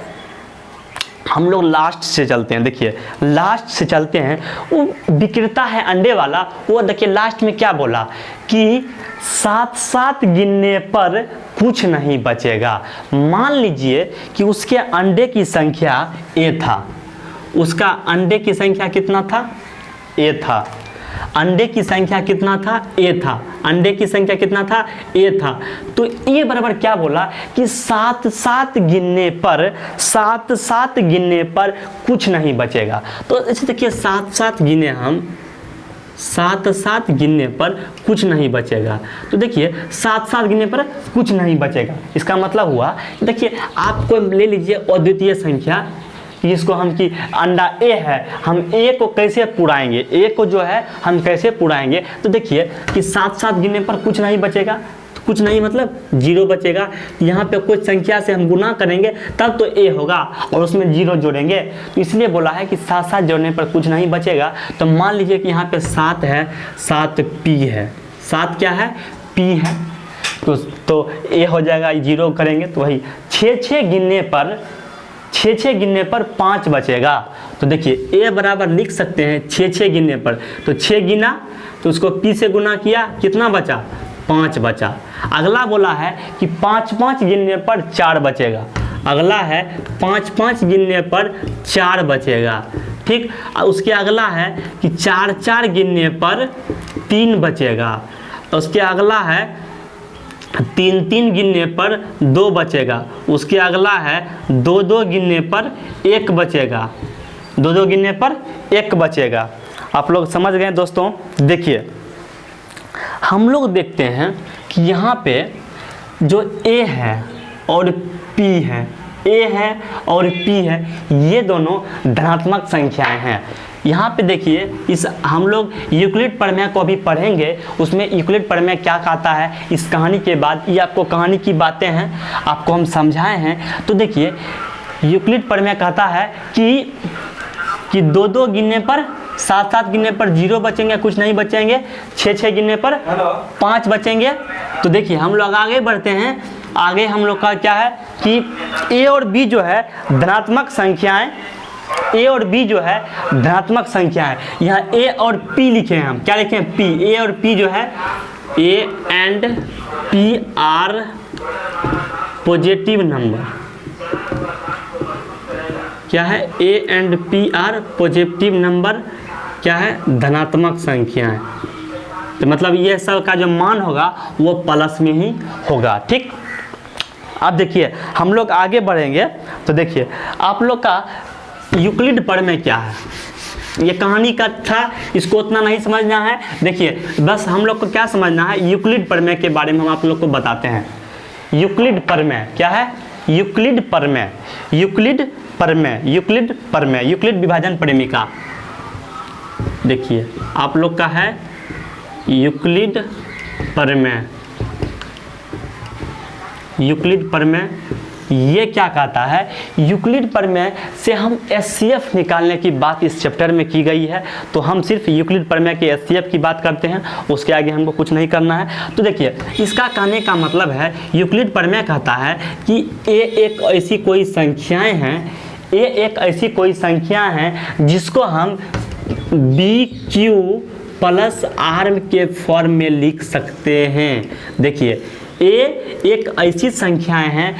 हम लोग लास्ट से चलते हैं। देखिए लास्ट से चलते हैं, वो विक्रेता है अंडे वाला, वो देखिए लास्ट में क्या बोला कि 7-7 गिनने पर कुछ नहीं बचेगा। मान लीजिए कि उसके अंडे की संख्या A था, उसका अंडे की संख्या कितना था, A था। अंडे की संख्या कितना था, A था। अंडे की संख्या कितना था, A था। तो ये बराबर क्या बोला कि 7-7 गिनने पर कुछ नहीं बचेगा। तो ऐसे देखिए 7-7 गिने हम, 7-7 गिनने पर कुछ नहीं बचेगा। तो देखिए 7-7 गिनने पर कुछ नहीं बचेगा, इसका मतलब हुआ, देखिए आपको ले लीजिए अद्वितीय संख्या, इसको हम कि अंडा A है, हम A को कैसे पुराएंगे, A को जो है हम कैसे पुराएंगे। तो देखिए कि 7-7 गिनने पर कुछ नहीं बचेगा, तो कुछ नहीं मतलब 0 बचेगा। यहाँ पे कुछ संख्या से हम गुना करेंगे तब तो a होगा और उसमें 0 जोड़ेंगे, तो इसलिए बोला है कि 7 7 जोड़ने पर कुछ नहीं बचेगा। तो मान लीजिए कि यहाँ पे 7 है, 7 p है, 7 क्या है p है, तो a हो जाएगा, 0 करेंगे तो वही 6 गिनने पर 5 बचेगा। तो देखिए a बराबर लिख सकते हैं 6 गिनने पर, तो 6 गिना तो उसको p से गुना किया, कितना बचा 5 बचा। अगला बोला है कि 5 5 गिनने पर 4 बचेगा, अगला है 5 5 गिनने पर 4 बचेगा, ठीक। उसके अगला है कि 4 4 गिनने पर 3 बचेगा, उसके अगला है 3 3 गिनने पर 2 बचेगा, उसके अगला है 2 2 गिनने पर 1 बचेगा, 2 2 गिनने पर 1 बचेगा। आप लोग समझ गए दोस्तों। देखिए हम लोग देखते हैं कि यहाँ पे जो a है और p है, a है और p है, ये दोनों धनात्मक संख्याएं हैं। यहाँ पे देखिए इस हम लोग यूक्लिड प्रमेय को भी पढ़ेंगे, उसमें यूक्लिड प्रमेय क्या कहता है इस कहानी के बाद, ये आपको कहानी की बातें हैं, आपको हम समझाए हैं। तो देखिए यूक्लिड प्रमेय कहता है कि 2 2 गिनने पर 7 7 गिनने पर 0 बचेंगे, कुछ नहीं बचेंगे, 6 6 गिनने पर 5 बचेंगे। तो देखिए हम लोग आगे बढ़ते हैं, आगे हम लोग का क्या है कि a और b जो है धनात्मक संख्याएं, a और b जो है धनात्मक संख्याएं, यहाँ a और p लिखे हैं, हम क्या लिखे हैं p, a और p जो है a and p are positive number, क्या है a and p are positive number, क्या है धनात्मक संख्याएं। तो मतलब ये सब का जो मान होगा वो प्लस में ही होगा, ठीक। अब देखिए हम लोग आगे बढ़ेंगे, तो देखिए आप लोग का यूक्लिड प्रमेय क्या है, ये कहानी का था, इसको उतना नहीं समझना है। देखिए बस हम लोग को क्या समझना है, यूक्लिड प्रमेय के बारे में हम आप लोग को बताते हैं। यूक्लिड प्रमेय क्या है, यूक्लिड प्रमेय, यूक्लिड प्रमेय, यूक्लिड प्रमेय, यूक्लिड विभाजन प्रेमिका। देखिए आप लोग का है यूक्लिड प्रमेय, यूक्लिड प्रमेय ये क्या कहता है, यूक्लिड प्रमेय से हम एचसीएफ निकालने की बात इस चैप्टर में की गई है। तो हम सिर्फ यूक्लिड प्रमेय के एचसीएफ की बात करते हैं, उसके आगे हमको कुछ नहीं करना है। तो देखिए इसका कहने का मतलब है, यूक्लिड प्रमेय कहता है कि ए एक ऐसी कोई संख्याएं हैं, ए एक ऐसी कोई संख्या है जिसको हम बी क्यू प्लस आर के फॉर्म में लिख सकते हैं। देखिए ए एक ऐसी संख्याएं हैं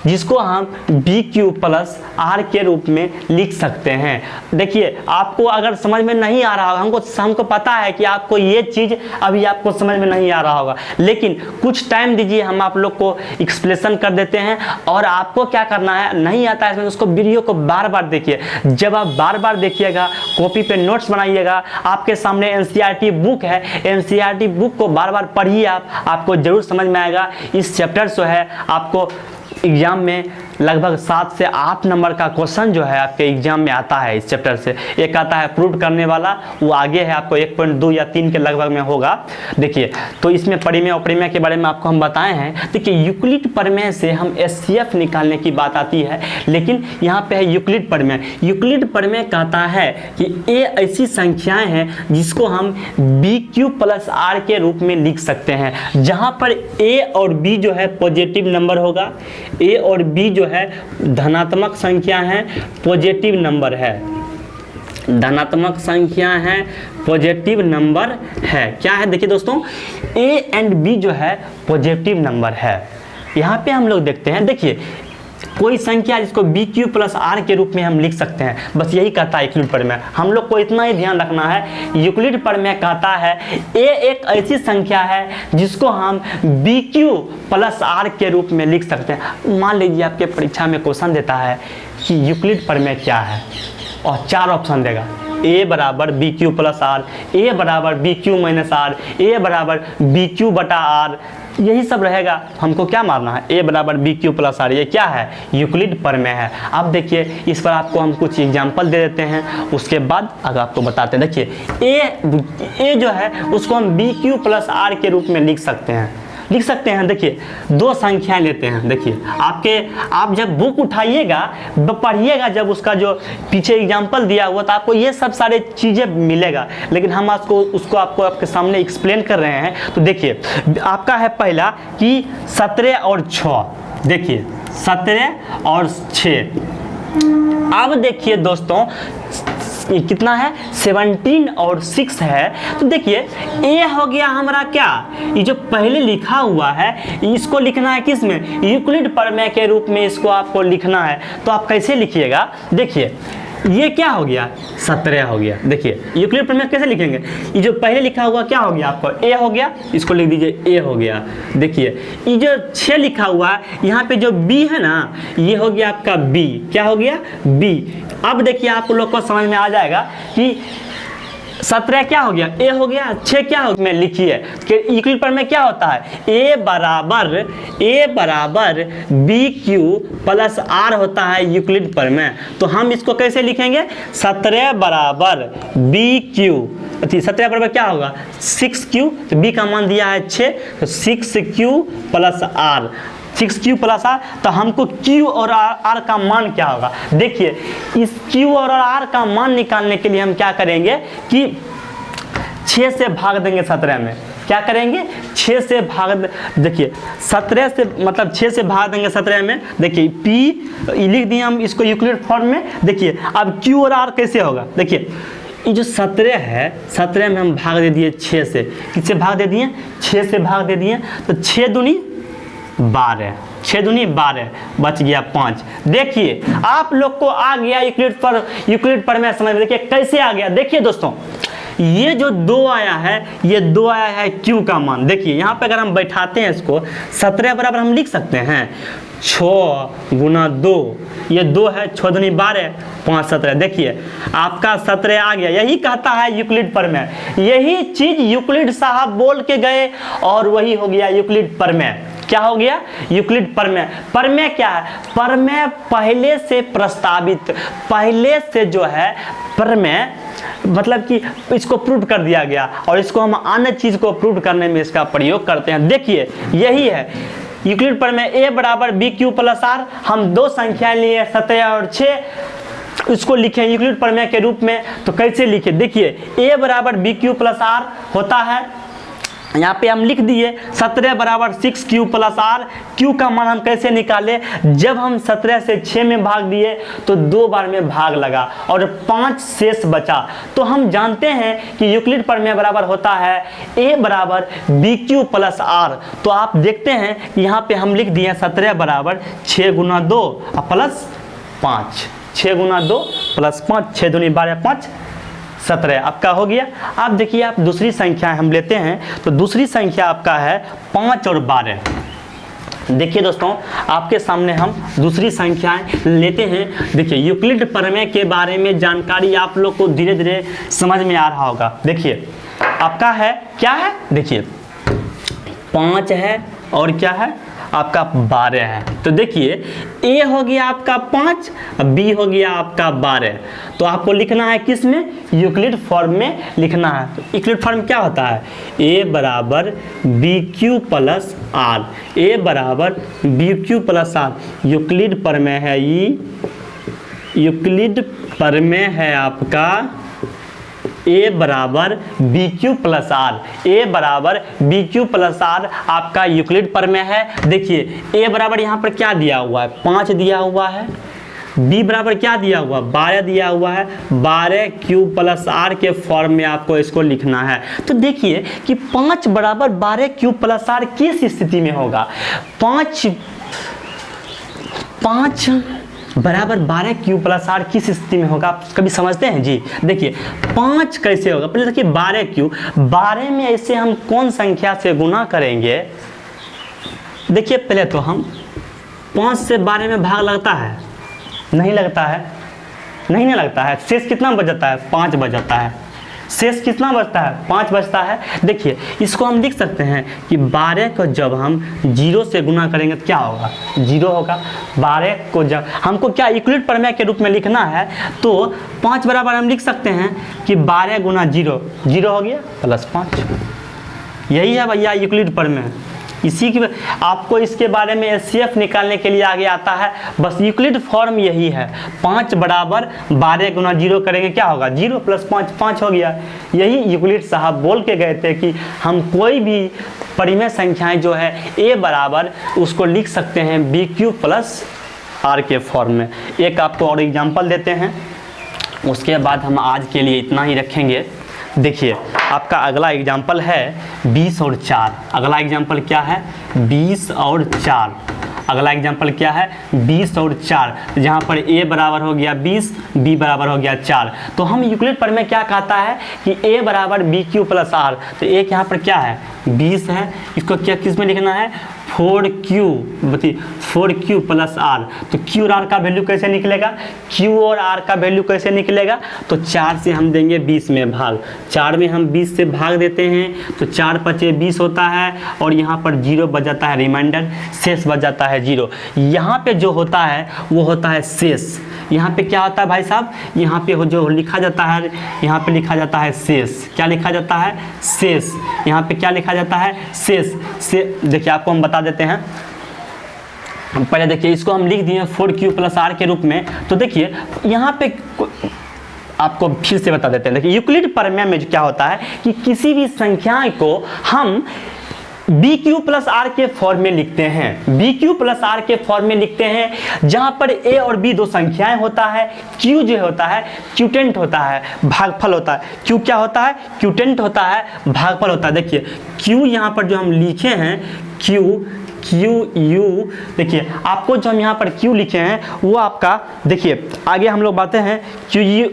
जिसको हम बी क्यू प्लस आर के रूप में लिख सकते हैं। देखिए आपको अगर समझ में नहीं आ रहा होगा, हमको पता है कि आपको ये चीज़ अभी आपको समझ में नहीं आ रहा होगा, लेकिन कुछ टाइम दीजिए, हम आप लोग को एक्सप्लेशन कर देते हैं। और आपको क्या करना है, नहीं आता है इसमें, उसको वीडियो को बार बार देखिए। जब आप बार बार देखिएगा, कॉपी पे नोट्स बनाइएगा, आपके सामने एनसीईआरटी बुक है, एनसीईआरटी बुक को बार बार पढ़िए, आपको जरूर समझ में आएगा। इस चैप्टर से है आपको एग्जाम में लगभग 7 से 8 नंबर का क्वेश्चन जो है आपके एग्जाम में आता है इस चैप्टर से। एक आता है प्रूव करने वाला, वो आगे है, आपको 1.2 या 3 के लगभग में होगा। देखिए तो इसमें परिमेय और अप्रमेय के बारे में आपको हम बताए हैं। देखिए यूक्लिड प्रमेय से हम एचसीएफ निकालने की बात आती है, लेकिन यहाँ पे है यूक्लिड प्रमेय। यूक्लिड प्रमेय कहता है कि ए ऐसी संख्याएं हैं जिसको हम बी क्यू प्लस आर के रूप में लिख सकते हैं, जहाँ पर ए और बी जो है पॉजिटिव नंबर होगा, ए और बी जो है धनात्मक संख्या है, पॉजिटिव नंबर है, धनात्मक संख्या है, पॉजिटिव नंबर है। क्या है देखिए दोस्तों, ए एंड बी जो है पॉजिटिव नंबर है। यहाँ पे हम लोग देखते हैं, देखिए कोई संख्या जिसको बी क्यू प्लस आर के रूप में हम लिख सकते हैं, बस यही कहता है यूक्लिड प्रमेय। हम लोग को इतना ही ध्यान रखना है, यूक्लिड प्रमेय कहता है ए एक ऐसी संख्या है जिसको हम बी क्यू प्लस आर के रूप में लिख सकते हैं। मान लीजिए आपके परीक्षा में क्वेश्चन देता है कि यूक्लिड प्रमेय क्या है, और 4 ऑप्शन देगा, ए बराबर B Q plus R, A बराबर B Q minus are, A बराबर बी क्यू बटा आर, यही सब रहेगा। हमको क्या मारना है, ए बराबर बी क्यू प्लस आर, ये क्या है, यूक्लिड प्रमेय है। अब देखिए इस पर आपको हम कुछ एग्जाम्पल दे देते हैं, उसके बाद अगर आपको बताते हैं। देखिए ए जो है उसको हम बी क्यू प्लस आर के रूप में लिख सकते हैं। लिख सकते हैं। देखिए दो संख्याएं लेते हैं। देखिए आप जब बुक उठाइएगा पढ़िएगा, जब उसका जो पीछे एग्जाम्पल दिया हुआ तो आपको ये सब सारे चीज़ें मिलेगा, लेकिन हम उसको आपको आपके सामने एक्सप्लेन कर रहे हैं। तो देखिए आपका है पहला कि 17 और 6। देखिए 17 और 6। अब देखिए दोस्तों ये कितना है, 17 और 6 है। तो देखिए ए हो गया हमारा क्या, ये जो पहले लिखा हुआ है इसको लिखना है किस में, यूक्लिड प्रमेय के रूप में इसको आपको लिखना है। तो आप कैसे लिखिएगा, देखिए ये क्या हो गया, 17 हो गया। देखिए यूक्लिड प्रमेय कैसे लिखेंगे, ये जो पहले लिखा हुआ क्या हो गया आपको, ए हो गया, इसको लिख दीजिए ए हो गया। देखिए ये जो 6 लिखा हुआ है यहाँ पे जो बी है ना, ये हो गया आपका बी, क्या हो गया बी। अब देखिए आप लोग को समझ में आ जाएगा कि 17 क्या हो गया, ए हो गया, 6 क्या हो गया। लिखिए कि यूक्लिड प्रमेय क्या होता है, ए बराबर बी क्यू प्लस आर होता है यूक्लिड प्रमेय। तो हम इसको कैसे लिखेंगे, 17 बराबर बी क्यू, 17 बराबर क्या होगा 6Q, तो बी का मान दिया है 6, तो 6Q plus are, 6Q plus are. तो हमको Q और R का मान क्या होगा, देखिए इस Q और R का मान निकालने के लिए हम क्या करेंगे कि 6 से भाग देंगे 17 में। क्या करेंगे, 6 से भाग, देखिए 17 से मतलब 6 से भाग देंगे 17 में। देखिए P लिख दिए हम इसको यूक्लिड फॉर्म में। देखिए अब Q और R कैसे होगा, देखिए ये जो 17 है 17 में हम भाग दे दिए 6 से, किससे भाग दे दिए, 6 से भाग दे दिए, तो 6 दूनी 12, 6 दूनी 12, बच गया 5। देखिए आप लोग को आ गया यूक्लिड प्रमेय समझ में। देखिए कैसे आ गया, देखिए दोस्तों ये जो 2 आया है, ये 2 आया है Q का मान। देखिए यहाँ पे अगर हम बैठाते हैं इसको, 17 बराबर हम लिख सकते हैं 6 गुना 2, ये 2 है, 6 दूनी 12, 5 17। देखिए आपका 17 आ गया। यही कहता है यूक्लिड प्रमेय, यही चीज यूक्लिड साहब बोल के गए और वही हो गया यूक्लिड प्रमेय। क्या हो गया, यूक्लिड प्रमेय। प्रमेय क्या है, प्रमेय पहले से प्रस्तावित, पहले से जो है प्रमेय मतलब कि इसको प्रूव कर दिया गया और इसको हम अन्य चीज को प्रूव करने में इसका प्रयोग करते हैं। देखिए यही है यूक्लिड प्रमेय, ए बराबर बी क्यू प्लस आर। हम दो संख्याएं लिए 17 और 6, इसको लिखें यूक्लिड प्रमेय के रूप में। तो कैसे लिखे, देखिए ए बराबर बी क्यू प्लस आर होता है, यहाँ पे हम लिख दिए 17 बराबर 6Q प्लस आर। Q का मान हम कैसे निकाले, जब हम 17 से 6 में भाग दिए तो 2 बार में भाग लगा और 5 शेष बचा। तो हम जानते हैं कि यूक्लिड प्रमेय बराबर होता है A बराबर BQ प्लस आर। तो आप देखते हैं यहाँ पे हम लिख दिए 17 बराबर 6 गुना 2 प्लस 5, 6 गुना 2 प्लस 5, 6 दूनी 12, 5 17 आपका हो गया। आप देखिए आप दूसरी संख्या हम लेते हैं, तो दूसरी संख्या आपका है 5 और 12। देखिए दोस्तों आपके सामने हम दूसरी संख्याएं लेते हैं। देखिए यूक्लिड प्रमेय के बारे में जानकारी आप लोग को धीरे धीरे समझ में आ रहा होगा। देखिए आपका है क्या है, देखिए 5 है और क्या है आपका 12 है। तो देखिए ए हो गया आपका 5, बी हो गया आपका 12। तो आपको लिखना है किस में, यूक्लिड फॉर्म में लिखना है। तो यूक्लिड फॉर्म क्या होता है, ए बराबर B Q plus R, A बराबर B Q plus R. Euclid प्रमेय है, यूक्लिड प्रमेय है आपका ए बराबर B Q plus R, A बराबर बी क्यू प्लस आर आपका यूक्लिड प्रमेय है। देखिए ए बराबर यहाँ पर क्या दिया हुआ है, 5 दिया हुआ है, बी बराबर क्या दिया हुआ, 12 दिया हुआ है, 12Q प्लस आर के फॉर्म में आपको इसको लिखना है। तो देखिए कि 5 बराबर 12Q प्लस आर किस स्थिति में होगा, 5 बराबर 12Q प्लस आर किस स्थिति में होगा, आप कभी समझते हैं जी। देखिए 5 कैसे होगा, पहले देखिए 12Q, 12 में ऐसे हम कौन संख्या से गुना करेंगे। देखिए पहले तो हम 5 से 12 में भाग लगता है, नहीं लगता है, नहीं लगता है। शेष कितना बच जाता है, 5 बच जाता है। शेष कितना बचता है, 5 बचता है। देखिए इसको हम लिख सकते हैं कि 12 को जब हम 0 से गुना करेंगे तो क्या होगा, 0 होगा। 12 को जब हमको क्या यूक्लिड प्रमेय के रूप में लिखना है, तो 5 बराबर हम लिख सकते हैं कि 12 गुना 0, 0 हो गया प्लस 5। यही है भैया यूक्लिड प्रमेय, इसी की आपको इसके बारे में एचसीएफ निकालने के लिए आगे आता है। बस यूक्लिड फॉर्म यही है, 5 बराबर 12 गुना 0 करेंगे क्या होगा, 0 प्लस 5 5 हो गया। यही यूक्लिड साहब बोल के गए थे कि हम कोई भी परिमेय संख्याएं जो है a बराबर उसको लिख सकते हैं BQ प्लस R के फॉर्म में। एक आपको और एग्जांपल देते हैं, उसके बाद हम आज के लिए इतना ही रखेंगे। देखिए आपका अगला एग्जांपल है 20 और 4। अगला एग्जांपल क्या है, 20 और 4। अगला एग्जांपल क्या है, 20 और 4, जहाँ पर a बराबर हो गया 20, b बराबर हो गया 4। तो हम यूक्लिड पर में क्या कहता है कि a बराबर BQ प्लस R। तो एक यहाँ पर क्या है 20 है, इसको क्या किस में लिखना है 4Q, बताइए 4Q प्लस R। तो Q और R का वैल्यू कैसे निकलेगा, Q और R का वैल्यू कैसे निकलेगा, तो 4 से हम देंगे 20 में भाग, 4 में हम 20 से भाग देते हैं तो 4 पचे 20 होता है और यहाँ पर 0 बच जाता है, रिमाइंडर शेष बच जाता है 0। यहाँ पे जो होता है वो होता है शेष। यहाँ पे क्या होता है भाई साहब, यहाँ पे जो लिखा जाता है, यहाँ पे लिखा जाता है शेष। क्या लिखा जाता है, शेष। यहाँ पे क्या लिखा जाता है, शेष। से देखिए आपको हम बता देते हैं, पहले देखिए इसको हम लिख दिए 4Q प्लस R के रूप में। तो देखिए यहाँ पे आपको फिर से बता देते हैं, देखिए यूक्लिड प्रमेय में क्या होता है कि किसी भी संख्या को हम BQ प्लस R के फॉर्म में लिखते हैं, BQ प्लस R के फॉर्म में लिखते हैं, जहां पर A और B दो संख्याएं होता है, Q जो होता है क्यूटेंट होता है, भागफल होता है। Q क्या होता है, क्यूटेंट होता है, भागफल होता है। देखिए Q यहाँ पर जो हम लिखे हैं Q U, देखिए आपको जो हम यहाँ पर Q लिखे हैं वो आपका, देखिए आगे हम लोग बातें हैं QU,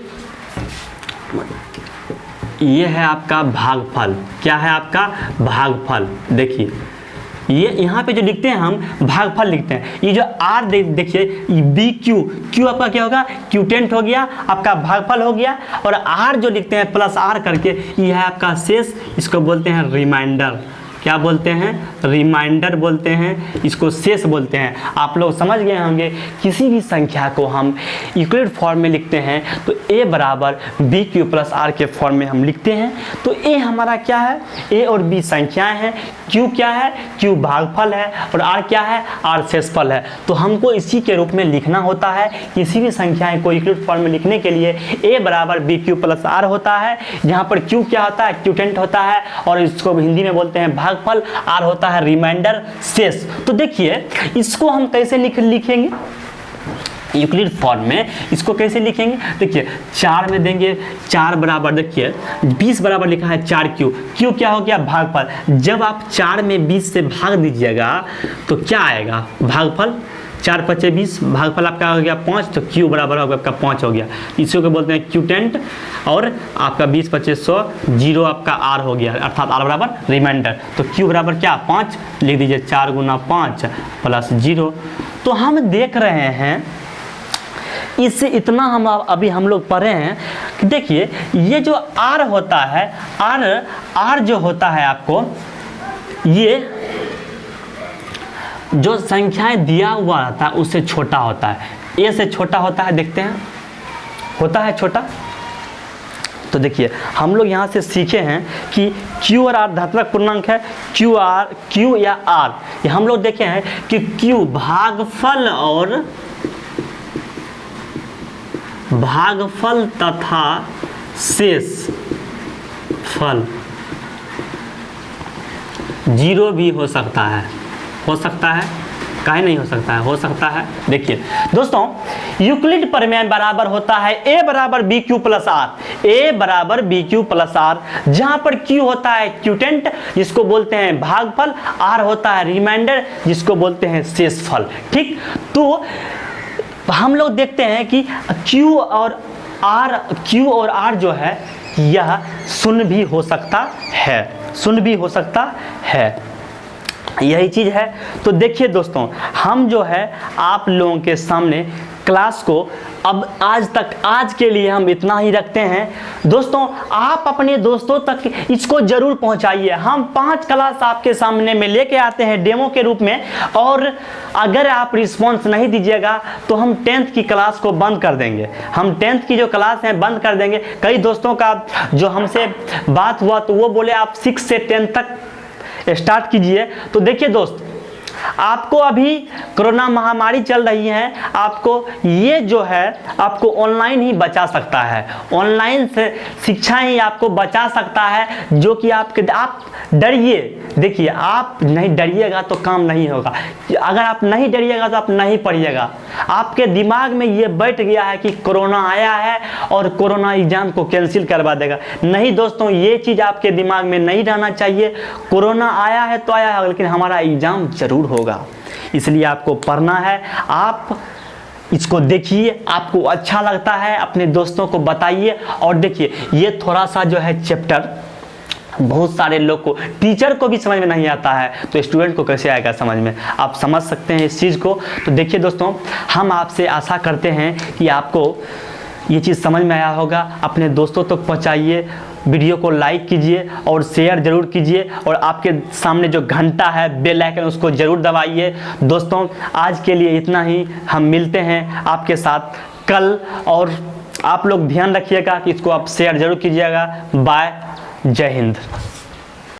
ये है आपका भागफल। क्या है आपका भागफल, देखिए ये यहाँ पे जो लिखते हैं हम भागफल लिखते हैं। ये जो R देखिए BQ, Q आपका क्या होगा, क्यूटेंट हो गया, आपका भागफल हो गया, और R जो लिखते हैं प्लस R करके, ये है आपका शेष, इसको बोलते हैं रिमाइंडर। क्या बोलते हैं, रिमाइंडर बोलते हैं, इसको शेष बोलते हैं। आप लोग समझ गए होंगे, किसी भी संख्या को हम यूक्लिड फॉर्म में लिखते हैं तो a बराबर BQ प्लस R के फॉर्म में हम लिखते हैं। तो a हमारा क्या है, a और b संख्याएं हैं, q क्या है, q भागफल है, और r क्या है, r शेषफल है। तो हमको इसी के रूप में लिखना होता है। किसी भी संख्याएं को यूक्लिड फॉर्म में लिखने के लिए a बराबर BQ प्लस R होता है, जहाँ पर q क्या होता है, क्यूटेंट होता है, और इसको हिंदी में बोलते हैं भागफल, R होता है रिमाइंडर शेष। तो देखिए इसको हम कैसे लिखेंगे यूक्लिड फॉर्म में, इसको कैसे लिखेंगे, देखिए 4 में देंगे 4 बराबर, देखिए 20 बराबर लिखा है 4Q, Q क्या हो गया, भागफल। जब आप 4 में 20 से भाग दीजिएगा तो क्या आएगा, भागफल, 4 पचे 20, भागफल आपका हो गया 5, तो Q बराबर होगा आपका 5 हो गया। इसी को बोलते हैं क्यूटेंट, और आपका 20 पचे 100, 0 आपका R हो गया, अर्थात R बराबर रिमाइंडर। तो Q बराबर क्या, 5 लिख दीजिए, 4 गुना 5 प्लस 0। तो हम देख रहे हैं, इससे इतना हम अभी हम लोग पढ़े हैं कि देखिए ये जो R होता है, R जो होता है आपको, ये जो संख्याएं दिया हुआ रहता है उससे छोटा होता है, a से छोटा होता है, देखते हैं होता है छोटा। तो देखिए हम लोग यहाँ से सीखे हैं कि Q और R धनात्मक पूर्णांक है, Q या R, ये हम लोग देखे हैं कि Q भागफल तथा शेष फल 0 भी हो सकता है, काहे नहीं हो सकता है, हो सकता है। देखिए दोस्तों यूक्लिड प्रमेय बराबर होता है a बराबर BQ प्लस R, a बराबर BQ प्लस R, जहां पर Q होता है क्यूटेंट जिसको बोलते हैं भागफल, R होता है रिमाइंडर जिसको बोलते हैं शेषफल। ठीक, तो हम लोग देखते हैं कि Q और R जो है यह शून्य भी हो सकता है, यही चीज है। तो देखिए दोस्तों, हम जो है आप लोगों के सामने क्लास को अब आज के लिए हम इतना ही रखते हैं। दोस्तों आप अपने दोस्तों तक इसको जरूर पहुंचाइए। हम 5 क्लास आपके सामने में लेके आते हैं डेमो के रूप में, और अगर आप रिस्पॉन्स नहीं दीजिएगा तो हम 10th की क्लास को बंद कर देंगे। हम 10th की जो क्लास है बंद कर देंगे। कई दोस्तों का जो हमसे बात हुआ तो वो बोले आप 6 से 10 तक स्टार्ट कीजिए। तो देखिए दोस्त, आपको अभी कोरोना महामारी चल रही है, आपको ये जो है आपको ऑनलाइन ही बचा सकता है, ऑनलाइन से शिक्षा ही आपको बचा सकता है। जो कि आप डरिए, देखिए आप नहीं डरिएगा तो काम नहीं होगा। अगर आप नहीं डरिएगा तो आप नहीं पढ़िएगा। आपके दिमाग में ये बैठ गया है कि कोरोना आया है और कोरोना एग्जाम को कैंसिल करवा देगा। नहीं दोस्तों, ये चीज़ आपके दिमाग में नहीं रहना चाहिए। कोरोना आया है तो आया है, लेकिन हमारा एग्जाम जरूर होगा। इसलिए आपको पढ़ना है। आप इसको देखिए, आपको अच्छा लगता है अपने दोस्तों को बताइए। और देखिए, ये थोड़ा सा जो है चैप्टर बहुत सारे लोग को, टीचर को भी समझ में नहीं आता है, तो स्टूडेंट को कैसे आएगा समझ में। आप समझ सकते हैं इस चीज़ को। तो देखिए दोस्तों, हम आपसे आशा करते हैं कि आपको ये चीज़ समझ में आया होगा। अपने दोस्तों तक पहुंचाइए, वीडियो को लाइक कीजिए और शेयर जरूर कीजिए, और आपके सामने जो घंटा है बेल आइकन उसको जरूर दबाइए। दोस्तों, आज के लिए इतना ही। हम मिलते हैं आपके साथ कल, और आप लोग ध्यान रखिएगा कि इसको आप शेयर जरूर कीजिएगा। बाय, जय हिंद।